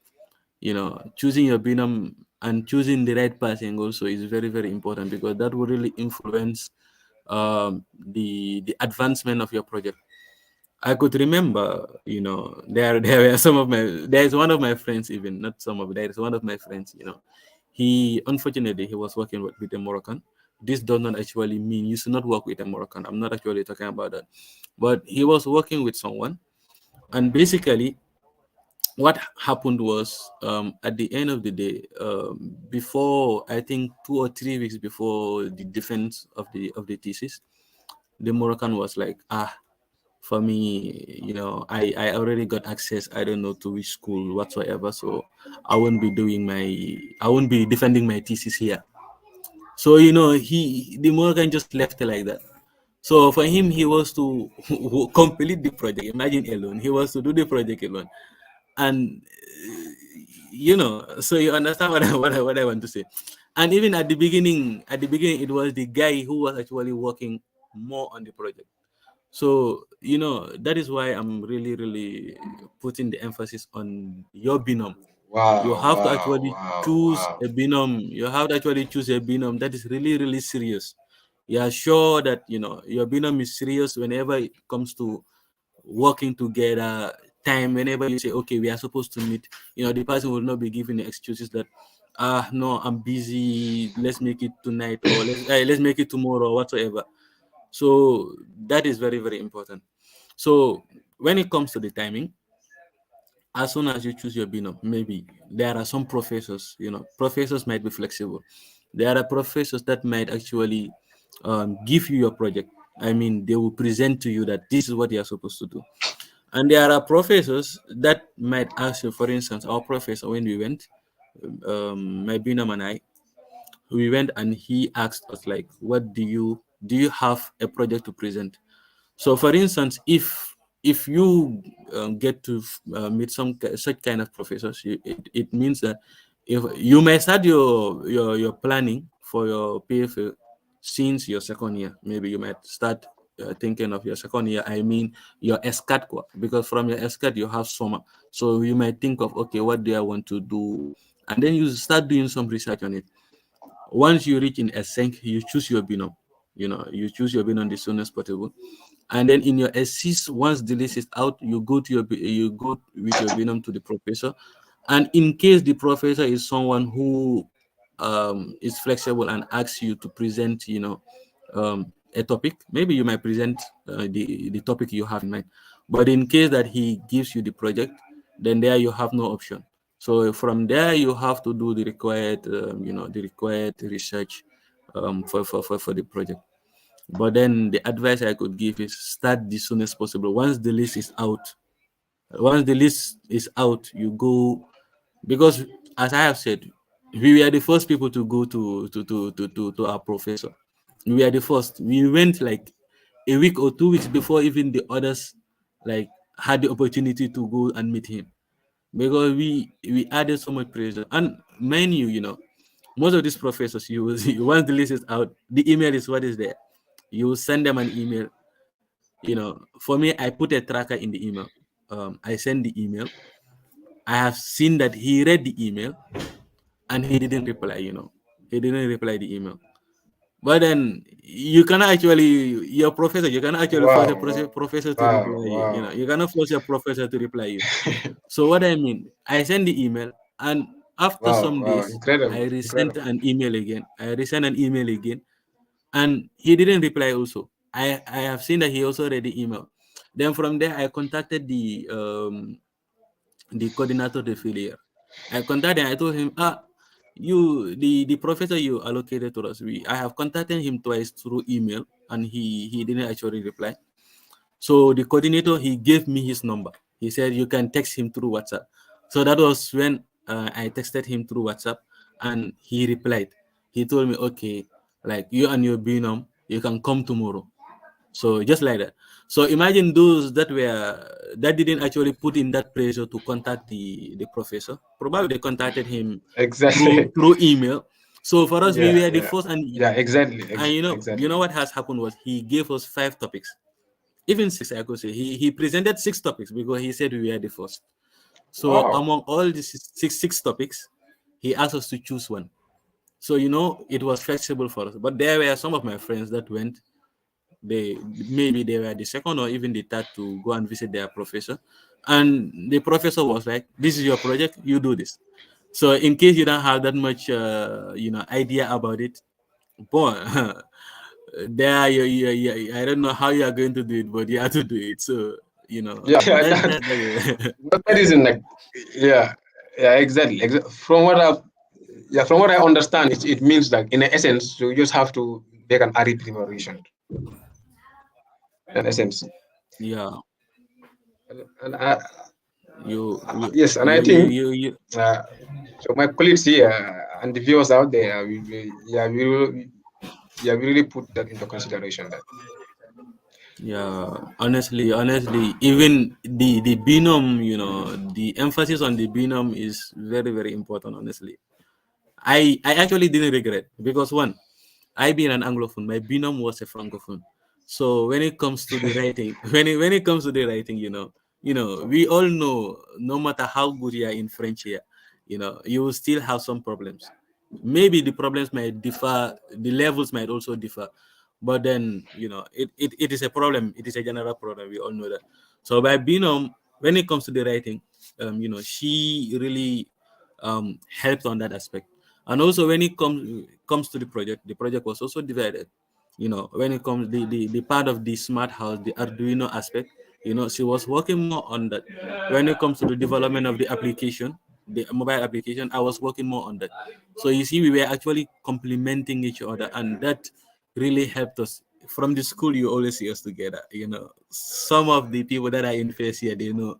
Choosing your binom and choosing the right person also is very, very important, because that will really influence the advancement of your project. I could remember, there were some of my there is one of my friends, even not some of there is one of my friends, he unfortunately he was working with a Moroccan. This does not actually mean you should not work with a Moroccan. I'm not actually talking about that. But he was working with someone, and basically what happened was, at the end of the day, before, I think 2 or 3 weeks before the defense of the thesis, the Moroccan was like, for me, I already got access, I don't know to which school whatsoever, so I won't be defending my thesis here. So the Morgan just left it like that. So for him, he was to complete the project. Imagine alone, he was to do the project alone, and so you understand what I want to say. And even at the beginning, it was the guy who was actually working more on the project. So that is why I'm really, really putting the emphasis on your binom. You Wow, have to wow, actually wow, choose wow. a binom. You have to actually choose a binom that is really, really serious. You are sure that your binom is serious whenever it comes to working together. Time, whenever you say, okay, we are supposed to meet, the person will not be giving the excuses that, no, I'm busy. Let's make it tonight, or let's make it tomorrow, whatsoever. So that is very, very important. So when it comes to the timing, as soon as you choose your binom, maybe there are some professors, professors might be flexible. There are professors that might actually give you your project. I mean, they will present to you that this is what you are supposed to do. And there are professors that might ask you, for instance, our professor, when we went, my binom and I, we went and he asked us, like, what do you have a project to present? So, for instance, if you get to meet such kind of professors, it means that if you may start your planning for your PFA since your second year. Maybe you might start thinking of your second year. I mean your SCAT, because from your SCAT you have summer. So you might think of, okay, what do I want to do, and then you start doing some research on it. Once you reach in sync, you choose your binom. You choose your binom the soonest possible, and then in your assist, once the list is out, you go with your binom to the professor. And in case the professor is someone who is flexible and asks you to present, a topic, maybe you might present the topic you have in mind. But in case that he gives you the project, then there you have no option. So from there, you have to do the required research for the project. But then the advice I could give is start the soonest possible. Once the list is out, you go, because as I have said, we were the first people to go to our professor. We were the first. We went like a week or 2 weeks before even the others like had the opportunity to go and meet him, because we added so much pressure. And mind you, most of these professors, you will see, once the list is out, the email is what is there. You will send them an email. For me, I put a tracker in the email. I send the email. I have seen that he read the email and he didn't reply. He didn't reply the email. But then you cannot actually, your professor, you cannot actually force a Wow, wow, professor to wow, reply you. wow. You cannot force your professor to reply you. So what I mean, I send the email, and after Wow, some wow, days, incredible, I resent incredible. an email again. And he didn't reply also. I have seen that he also read the email. Then from there, I contacted the coordinator of the failure. I contacted him. I told him, the professor you allocated to us. I have contacted him twice through email, and he didn't actually reply. So the coordinator, he gave me his number. He said you can text him through WhatsApp. So that was when I texted him through WhatsApp, and he replied. He told me, okay, like you and your binom, you can come tomorrow. So just like that. So imagine those that didn't actually put in that pressure to contact the professor. Probably they contacted him through Exactly. through email. So for us, we Yeah, were the yeah, first, yeah. Exactly, and you exactly. know what has happened was he gave us 5 topics, even 6. I could say he presented 6 topics because he said we were the first. So Wow. among all the six topics, he asked us to choose one. So it was flexible for us. But there were some of my friends that went. They maybe they were the second or even the third to go and visit their professor, and the professor was like, "This is your project. You do this." So in case you don't have that much, idea about it, boy, there I don't know how you are going to do it, but you have to do it. So Yeah, yeah. that That isn't like, yeah, yeah, exactly. From what I, yeah, from what I understand, it means like in essence, you just have to make an RE preparation. In essence, yeah, and you you yes, and I you you think you, you uh, so. My colleagues here and the viewers out there, yeah, we really put that into consideration. That Yeah, honestly, even the binom, the emphasis on the binom is very, very important. Honestly, I actually didn't regret because one, I being an Anglophone, my binom was a Francophone. So when it comes to the writing, when it comes to the writing, we all know no matter how good you are in French here, you will still have some problems. Maybe the problems might differ, the levels might also differ, but then it is a problem. It is a general problem. We all know that. So by binom, when it comes to the writing, she really helped on that aspect. And also when it comes to the project was also divided. When it comes the part of the smart house, the Arduino aspect, she was working more on that. When it comes to the development of the application, the mobile application, I was working more on that. So you see, we were actually complementing each other, and that really helped us. From the school, you always see us together. Some of the people that are in face here, they know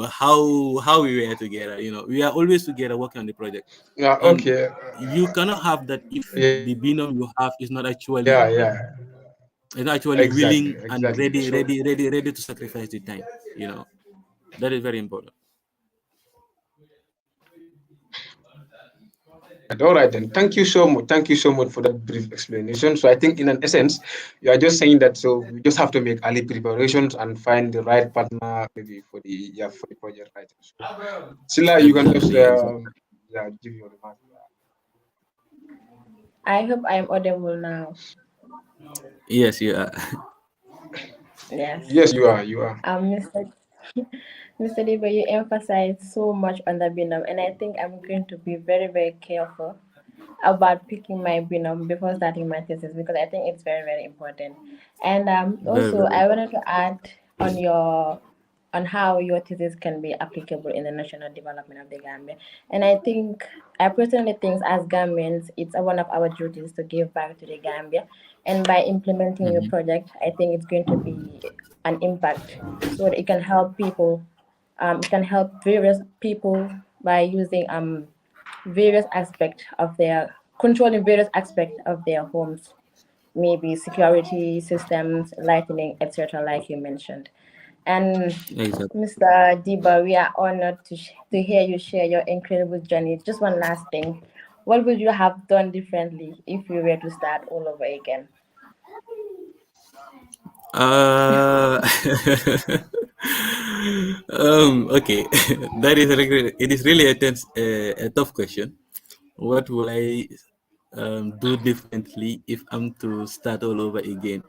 how we were together. We are always together working on the project, yeah, and okay, you cannot have that if the binom you have is not actually yeah, exactly, willing and exactly. ready to sacrifice the time. That is very important. All right, then. Thank you so much. Thank you so much for that brief explanation. So I think, in an essence, you are just saying that so we just have to make early preparations and find the right partner, maybe for the project writing. So, Sila, you can just Exactly. yeah, give your remarks. I hope I'm audible now. Yes, you are. Yes. Yes, you are. You are. Mr. Mr. Dibba, you emphasize so much on the binom, and I think I'm going to be very, very careful about picking my binom before starting my thesis because I think it's very, very important. And Very, also, very I wanted important. to add on your on how your thesis can be applicable in the national development of the Gambia. And I personally think as Gambians, it's one of our duties to give back to the Gambia. And by implementing your Mhm. project, I think it's going to be an impact so that it can help people. It can help various people by using various aspects of their controlling various aspects of their homes, maybe security systems, lighting, etc., like you mentioned. And Exactly. Mr. Diba, we are honored to hear you share your incredible journey. Just one last thing. What would you have done differently if you were to start all over again? Uh, okay, it is really a tough question. What will I do differently if I'm to start all over again?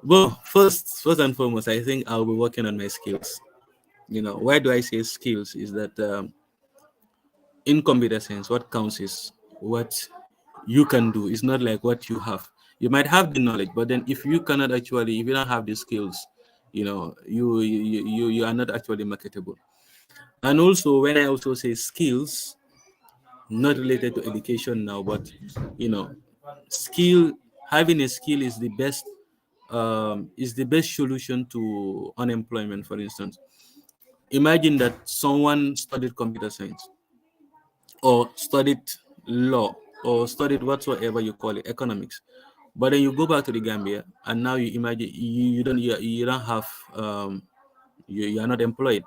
Well, first and foremost, I think I'll be working on my skills. Why do I say skills? Is that in computer science, what counts is what you can do. It's not like what you have. You might have the knowledge, but then if you cannot actually, if you don't have the skills, you are not actually marketable. And also, when I also say skills, not related to education now, but you know, skill having a skill is the best solution to unemployment. For instance, imagine that someone studied computer science or studied law or studied whatsoever you call it, economics, but then you go back to the Gambia and now you imagine you don't have you are not employed.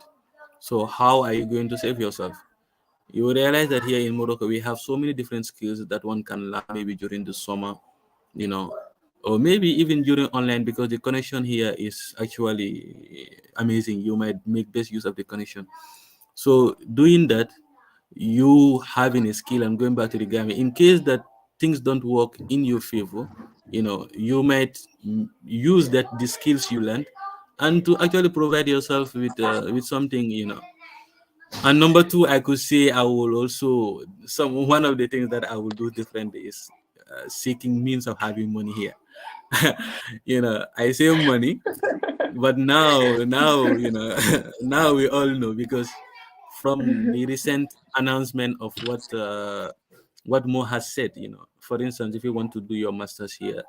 So how are you going to save yourself? You will realize that here in Morocco we have so many different skills that one can learn maybe during the summer, you know, or maybe even during online, because the connection here is actually amazing. You might make best use of the connection. So doing that, you having a skill and going back to the game, in case that things don't work in your favor, you might use that the skills you learned and to actually provide yourself with something. And number two, I could say I will also, some one of the things that I will do different is seeking means of having money here. I save money, but now now we all know, because from the recent announcement of what Mo has said, for instance, if you want to do your masters here,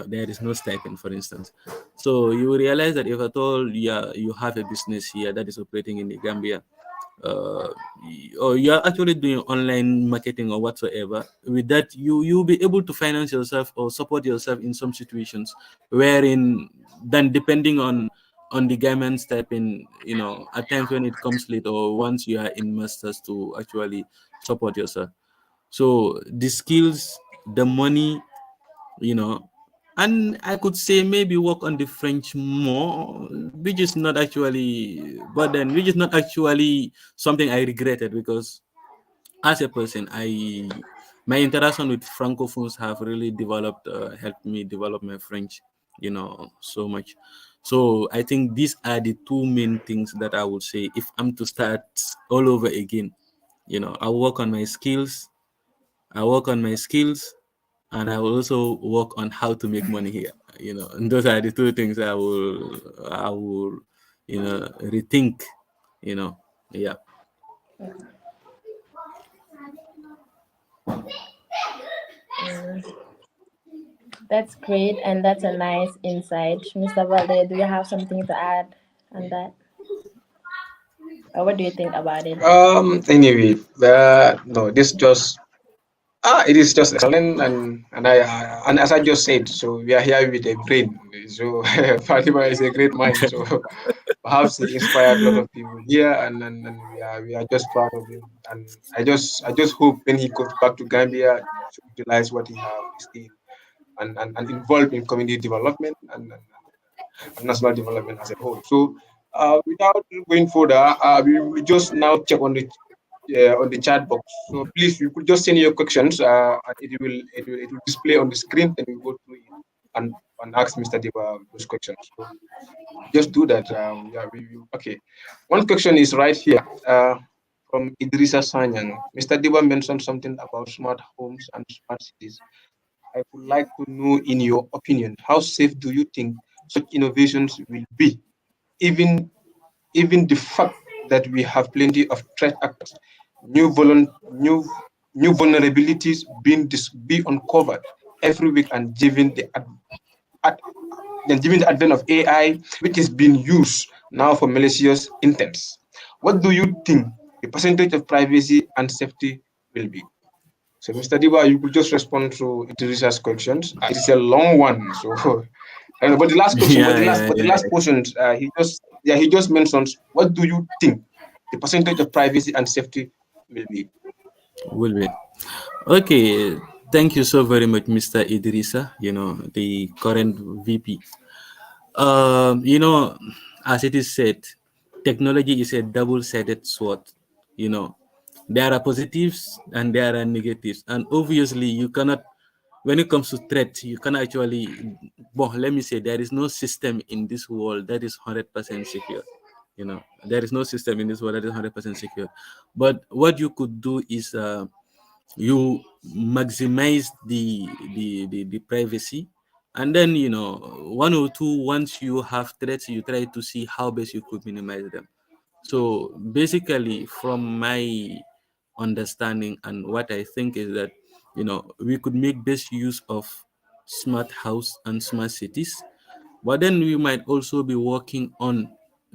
there is no stipend, for instance. So you realize that if at all, yeah, you have a business here that is operating in the Gambia, uh, or you are actually doing online marketing or whatsoever, with that you'll be able to finance yourself or support yourself in some situations, wherein then depending on the government's type in, at times when it comes late or once you are in masters, to actually support yourself. So the skills, the money, you know and I could say maybe work on the French more, which is not actually, but then which is not actually something I regretted, because as a person, my interaction with francophones have really developed, helped me develop my French, so much. So I think these are the two main things that I would say if I'm to start all over again. I work on my skills, I work on my skills, and I will also work on how to make money here. And those are the two things I will rethink. You know, yeah. Mm, that's great, and that's a nice insight. Mr. Valde, do you have something to add on that? Or what do you think about it? Anyway, no, this just it is just excellent, and as I just said, so we are here with a brain. So Fatima is a great mind. So perhaps he inspired a lot of people here, and we are just proud of him. And I just hope when he goes back to Gambia, he should utilize what he have still and involved in community development and national development as a whole. So without going further, we will just now check on the chat box. So please, you could just send your questions. And it will display on the screen, and we go through it and ask Mr. Deba those questions. So just do that. Yeah, okay. One question is right here from Idrissa Sanyang. Mr. Deba mentioned something about smart homes and smart cities. I would like to know, in your opinion, how safe do you think such innovations will be, even even the fact that we have plenty of threat actors, new new vulnerabilities be uncovered every week, and ad, given the advent of AI, which is being used now for malicious intents. What do you think the percentage of privacy and safety will be? So, Mr. Diba, you could just respond to Idrissa's questions. It is a long one, so I don't know. But the last question, Yeah, yeah, but the yeah. last portion, he just mentions, what do you think the percentage of privacy and safety will be? Will be. Okay. Thank you so very much, Mr. Idrissa. The current VP. As it is said, technology is a double-sided sword. You know, there are positives and there are negatives, and obviously, you cannot. When it comes to threat, you can actually. Well, let me say, there is no system in this world that is 100% secure. There is no system in this world that is 100% secure. But what you could do is, you maximize the privacy, and then, one or two, once you have threats, you try to see how best you could minimize them. So basically, from my understanding and what I think is that, we could make best use of smart house and smart cities, but then we might also be working on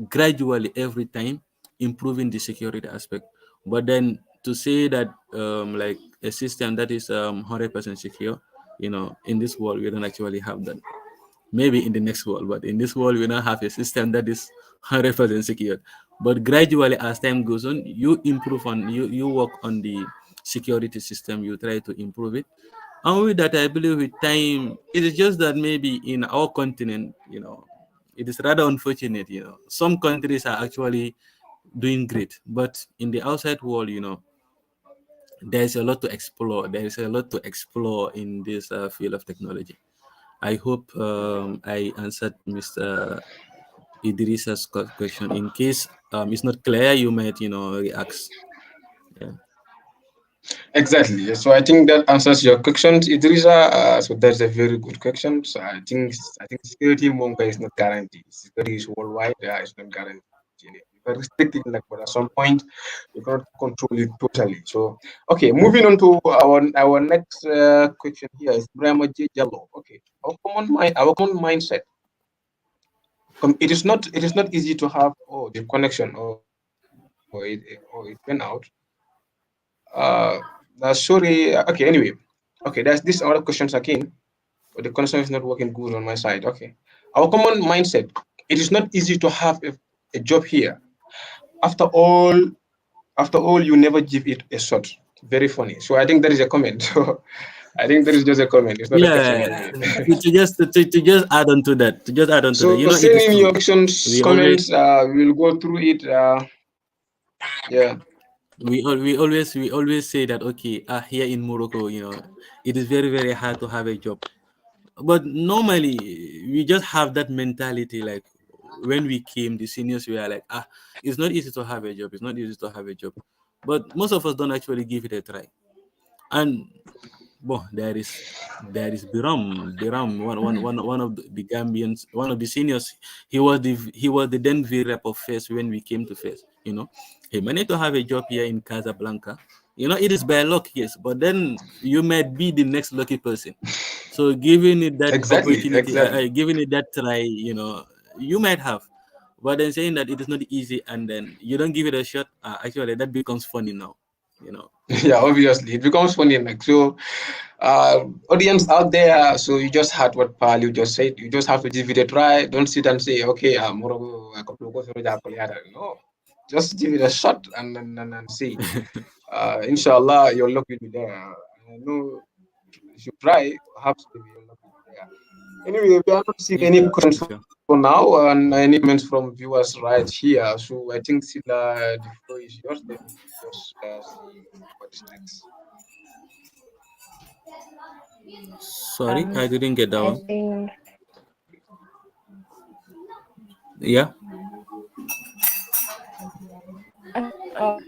gradually every time improving the security aspect. But then to say that, like a system that is 100% secure, in this world we don't actually have that. Maybe in the next world, but in this world we don't have a system that is 100% secure. But gradually, as time goes on, you improve on you work on the security system. You try to improve it, and with that, I believe with time, it is just that maybe in our continent, it is rather unfortunate. Some countries are actually doing great, but in the outside world, there's a lot to explore. There is a lot to explore in this field of technology. I hope I answered Mr. Idrisa's question. In case it's not clear, you might, react. Yeah. Exactly. So I think that answers your questions, Idrisa. So that's a very good question. So I think security monga is not guaranteed. Security is worldwide. It's not guaranteed. You can restrict it, like, but at some point you cannot control it totally. So okay, moving on to our next question here is Brahma J. Jallo. Okay, our common mindset. It is not easy to have the connection or it went out. Sorry. Okay. Anyway, okay. There's this other questions again. But the connection is not working good on my side. Okay. Our common mindset. It is not easy to have a job here. After all, you never give it a shot. Very funny. So I think that is a comment. So I think that is just a comment. It's not a question Yeah, anyway. to just add on to that, So it send is in true. your questions, We always comments. We will go through it. Yeah. we always say that, okay, here in Morocco, it is very very hard to have a job. But normally we just have that mentality, like when we came, the seniors were like, it's not easy to have a job. It's not easy to have a job. But most of us don't actually give it a try. And well, there is Biram, one of the Gambians, one of the seniors. He was the then V rep of FES when we came to FES. He managed to have a job here in Casablanca. It is by luck, yes, but then you might be the next lucky person. So giving it that Exactly. opportunity, Exactly. giving it that try, you might have. But then saying that it is not easy and then you don't give it a shot, actually that becomes funny now. You know. Yeah. Obviously, it becomes funny. Like so. Audience out there, so you just heard what Pal you just said. You just have to give it a try. Don't sit and say, okay, no, just give it a shot and see. Inshallah, your luck will be there. I know if you try, perhaps maybe your luck will be there. Anyway, we are not seeing any Inshallah, questions inshallah. for now and any comments from viewers right here. So I think, Sila, the floor is yours. Let me just see what is next. Sorry, I didn't get that I one. think Yeah. oh,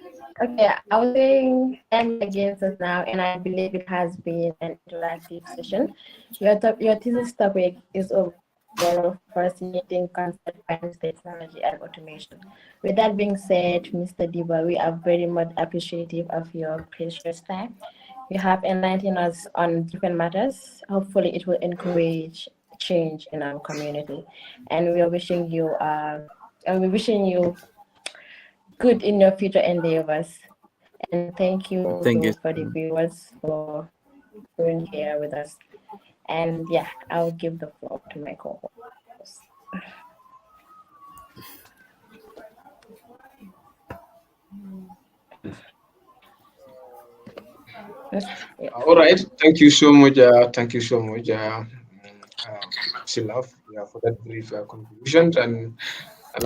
okay. I was saying time is against us now, and I believe it has been an interactive session. Your thesis topic is overall fascinating concept finance technology and automation. With that being said, Mr. Dibba, we are very much appreciative of your precious time. You have enlightened us on different matters. Hopefully, it will encourage change in our community, and we're wishing you good in your future endeavors. And thank you Thank you. for the viewers for being here with us. And yeah, I'll give the floor to my co-host. Yeah. All right. Thank you so much. Thank you so much, Silaf, yeah, for that brief contribution. And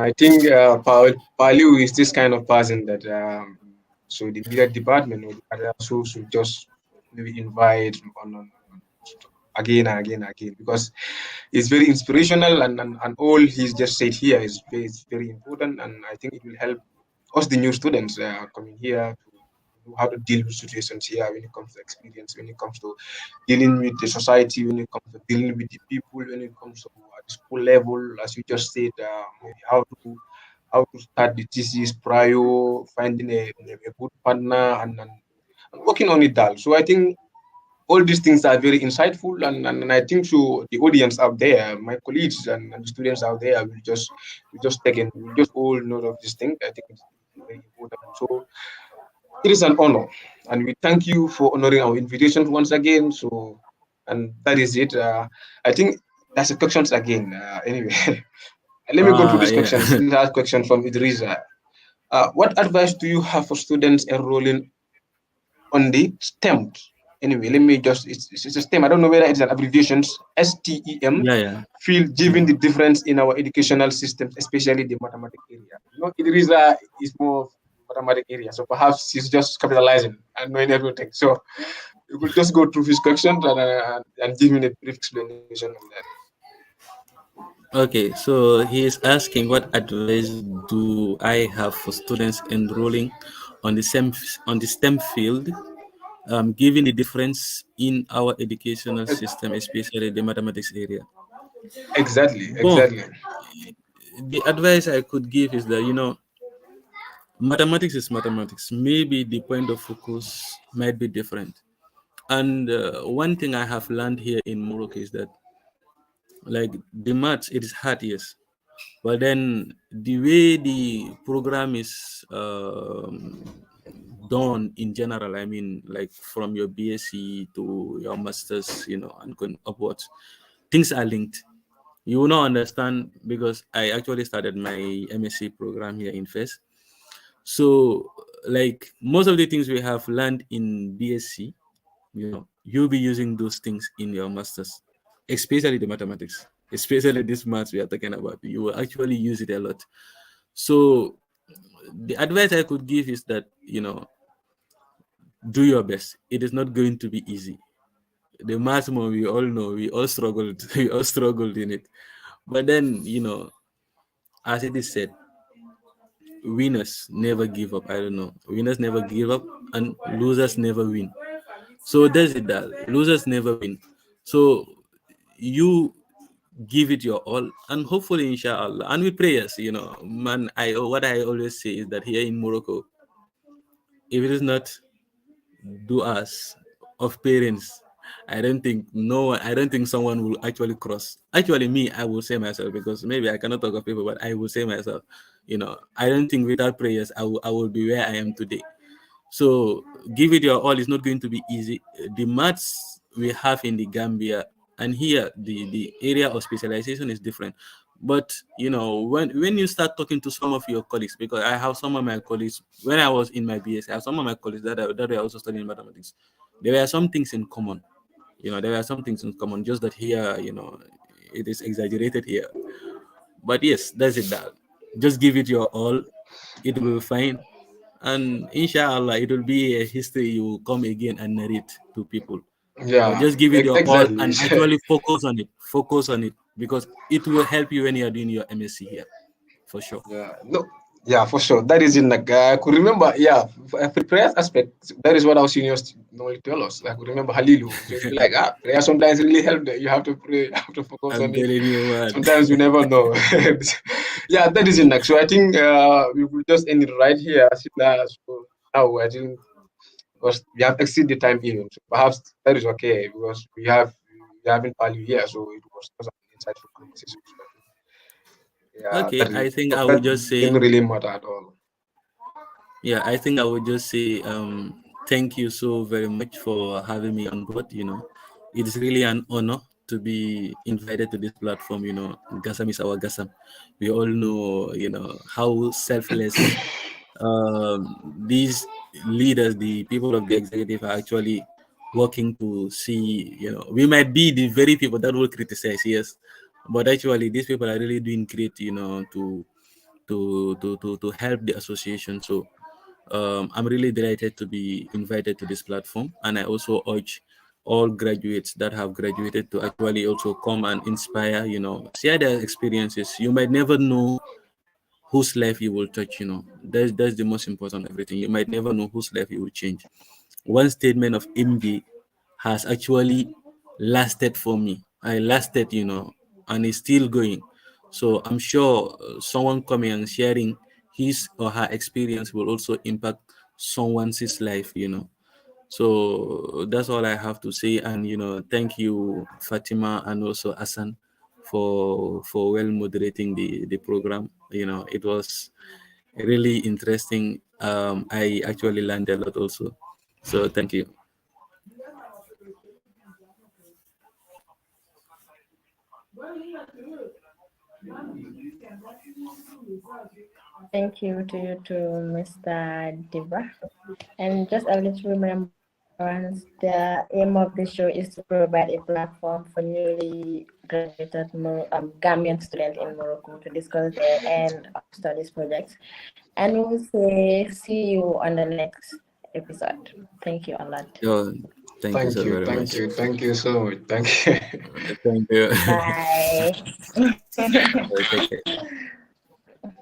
I think Palu is this kind of person that so the media department or the other so should just maybe invite on again and again and again because it's very inspirational and all he's just said here is very important and I think it will help us the new students coming here to know how to deal with situations here when it comes to experience, when it comes to dealing with the society, when it comes to dealing with the people, when it comes to at the school level, as you just said, maybe how to start the thesis prior, finding a good partner and working on it all. So I think all these things are very insightful and I think so the audience out there, my colleagues and the students out there will just all note of this thing. I think it's very important. So it is an honor, and we thank you for honoring our invitation once again. So, and that is it. I think that's the questions again. Anyway, let me go through these Yeah. questions. This last question from Idrisa. What advice do you have for students enrolling on the STEM? Anyway, let me just, it's a STEM. I don't know whether it's an abbreviation, STEM, Yeah, yeah. feel given Mm. the difference in our educational systems, especially the mathematics area. Idris is more of mathematics area, so perhaps he's just capitalizing and knowing everything. So you could just go through his questions and give me a brief explanation on that. Okay, so he is asking what advice do I have for students enrolling on the STEM field, given the difference in our educational Uh, system, especially the mathematics area. Exactly, Bon, exactly. the advice I could give is that mathematics is mathematics. Maybe the point of focus might be different. And one thing I have learned here in Morocco is that, like, the maths, it is hard, yes, but then the way the program is done in general, I mean, like from your BSc to your masters, and going upwards, things are linked. You will not understand because I actually started my MSc program here in FES. So, like, most of the things we have learned in BSc, you'll be using those things in your masters, especially the mathematics, especially this maths we are talking about. You will actually use it a lot. So, the advice I could give is that, do your best. It is not going to be easy. The maximum, we all know, we all struggled, we all struggled in it. But then, as it is said, winners never give up. I don't know. Winners never give up, and losers never win. So that's it. That losers never win. So you give it your all, and hopefully, inshallah, and with prayers, man. What I always say is that here in Morocco, if it is not do us of parents, I don't think someone will actually cross. Actually, me, I will say myself, because maybe I cannot talk of people, but I will say myself, I don't think without prayers I will be where I am today. So give it your all. It's not going to be easy. The maths we have in the Gambia and here, the area of specialization is different. But when you start talking to some of your colleagues, because I have some of my colleagues when I was in my BS, I have some of my colleagues that were also studying mathematics. There were some things in common. There were some things in common. Just that here, it is exaggerated here. But yes, that's it. That just give it your all. It will be fine, and inshallah, it will be a history you will come again and narrate to people. But Yeah, just give it your all exactly. and actually focus on it. Focus on it, because it will help you when you are doing your MSc here, for sure. Yeah, no, yeah, for sure. That is in like I could remember. Yeah, for the prayer aspect, that is what our seniors normally tell us. I could remember Halilu. So it'd be like, prayer sometimes really help. That you have to pray, you have to focus I'm on it. telling you, man. Sometimes you never know. Yeah, that is in like. So I think we will just end it right here. So now I think because we have exceeded the time even. So perhaps that is okay because we haven't value here. So it was just an insightful conversation. So I think yeah, Okay, I think I that would just say, didn't really matter at all. yeah, I think I would just say, thank you so very much for having me on board. It is really an honor to be invited to this platform. Gasam is our Gasam. We all know, how selfless these leaders, the people of the executive, are actually working to see. We might be the very people that will criticize, yes, but actually, these people are really doing great. To help the association. So I'm really delighted to be invited to this platform, and I also urge all graduates that have graduated to actually also come and inspire, share their experiences. You might never know whose life you will touch. That's the most important of everything. You might never know whose life you will change. One statement of MD has actually lasted for me. I lasted, and it's still going. So I'm sure someone coming and sharing his or her experience will also impact someone's life. So that's all I have to say. And thank you, Fatima, and also Asan, for well moderating the program. It was really interesting. I actually learned a lot also. So thank you. Thank you to you too, Mr. Dibba. And just a little remembrance, the aim of the show is to provide a platform for newly graduated Gambian students in Morocco to discuss their end of studies projects. And we'll say see you on the next episode. Thank you a lot. Oh, thank you so very much. Thank you so much. Thank you. Thank you. Bye. Take care.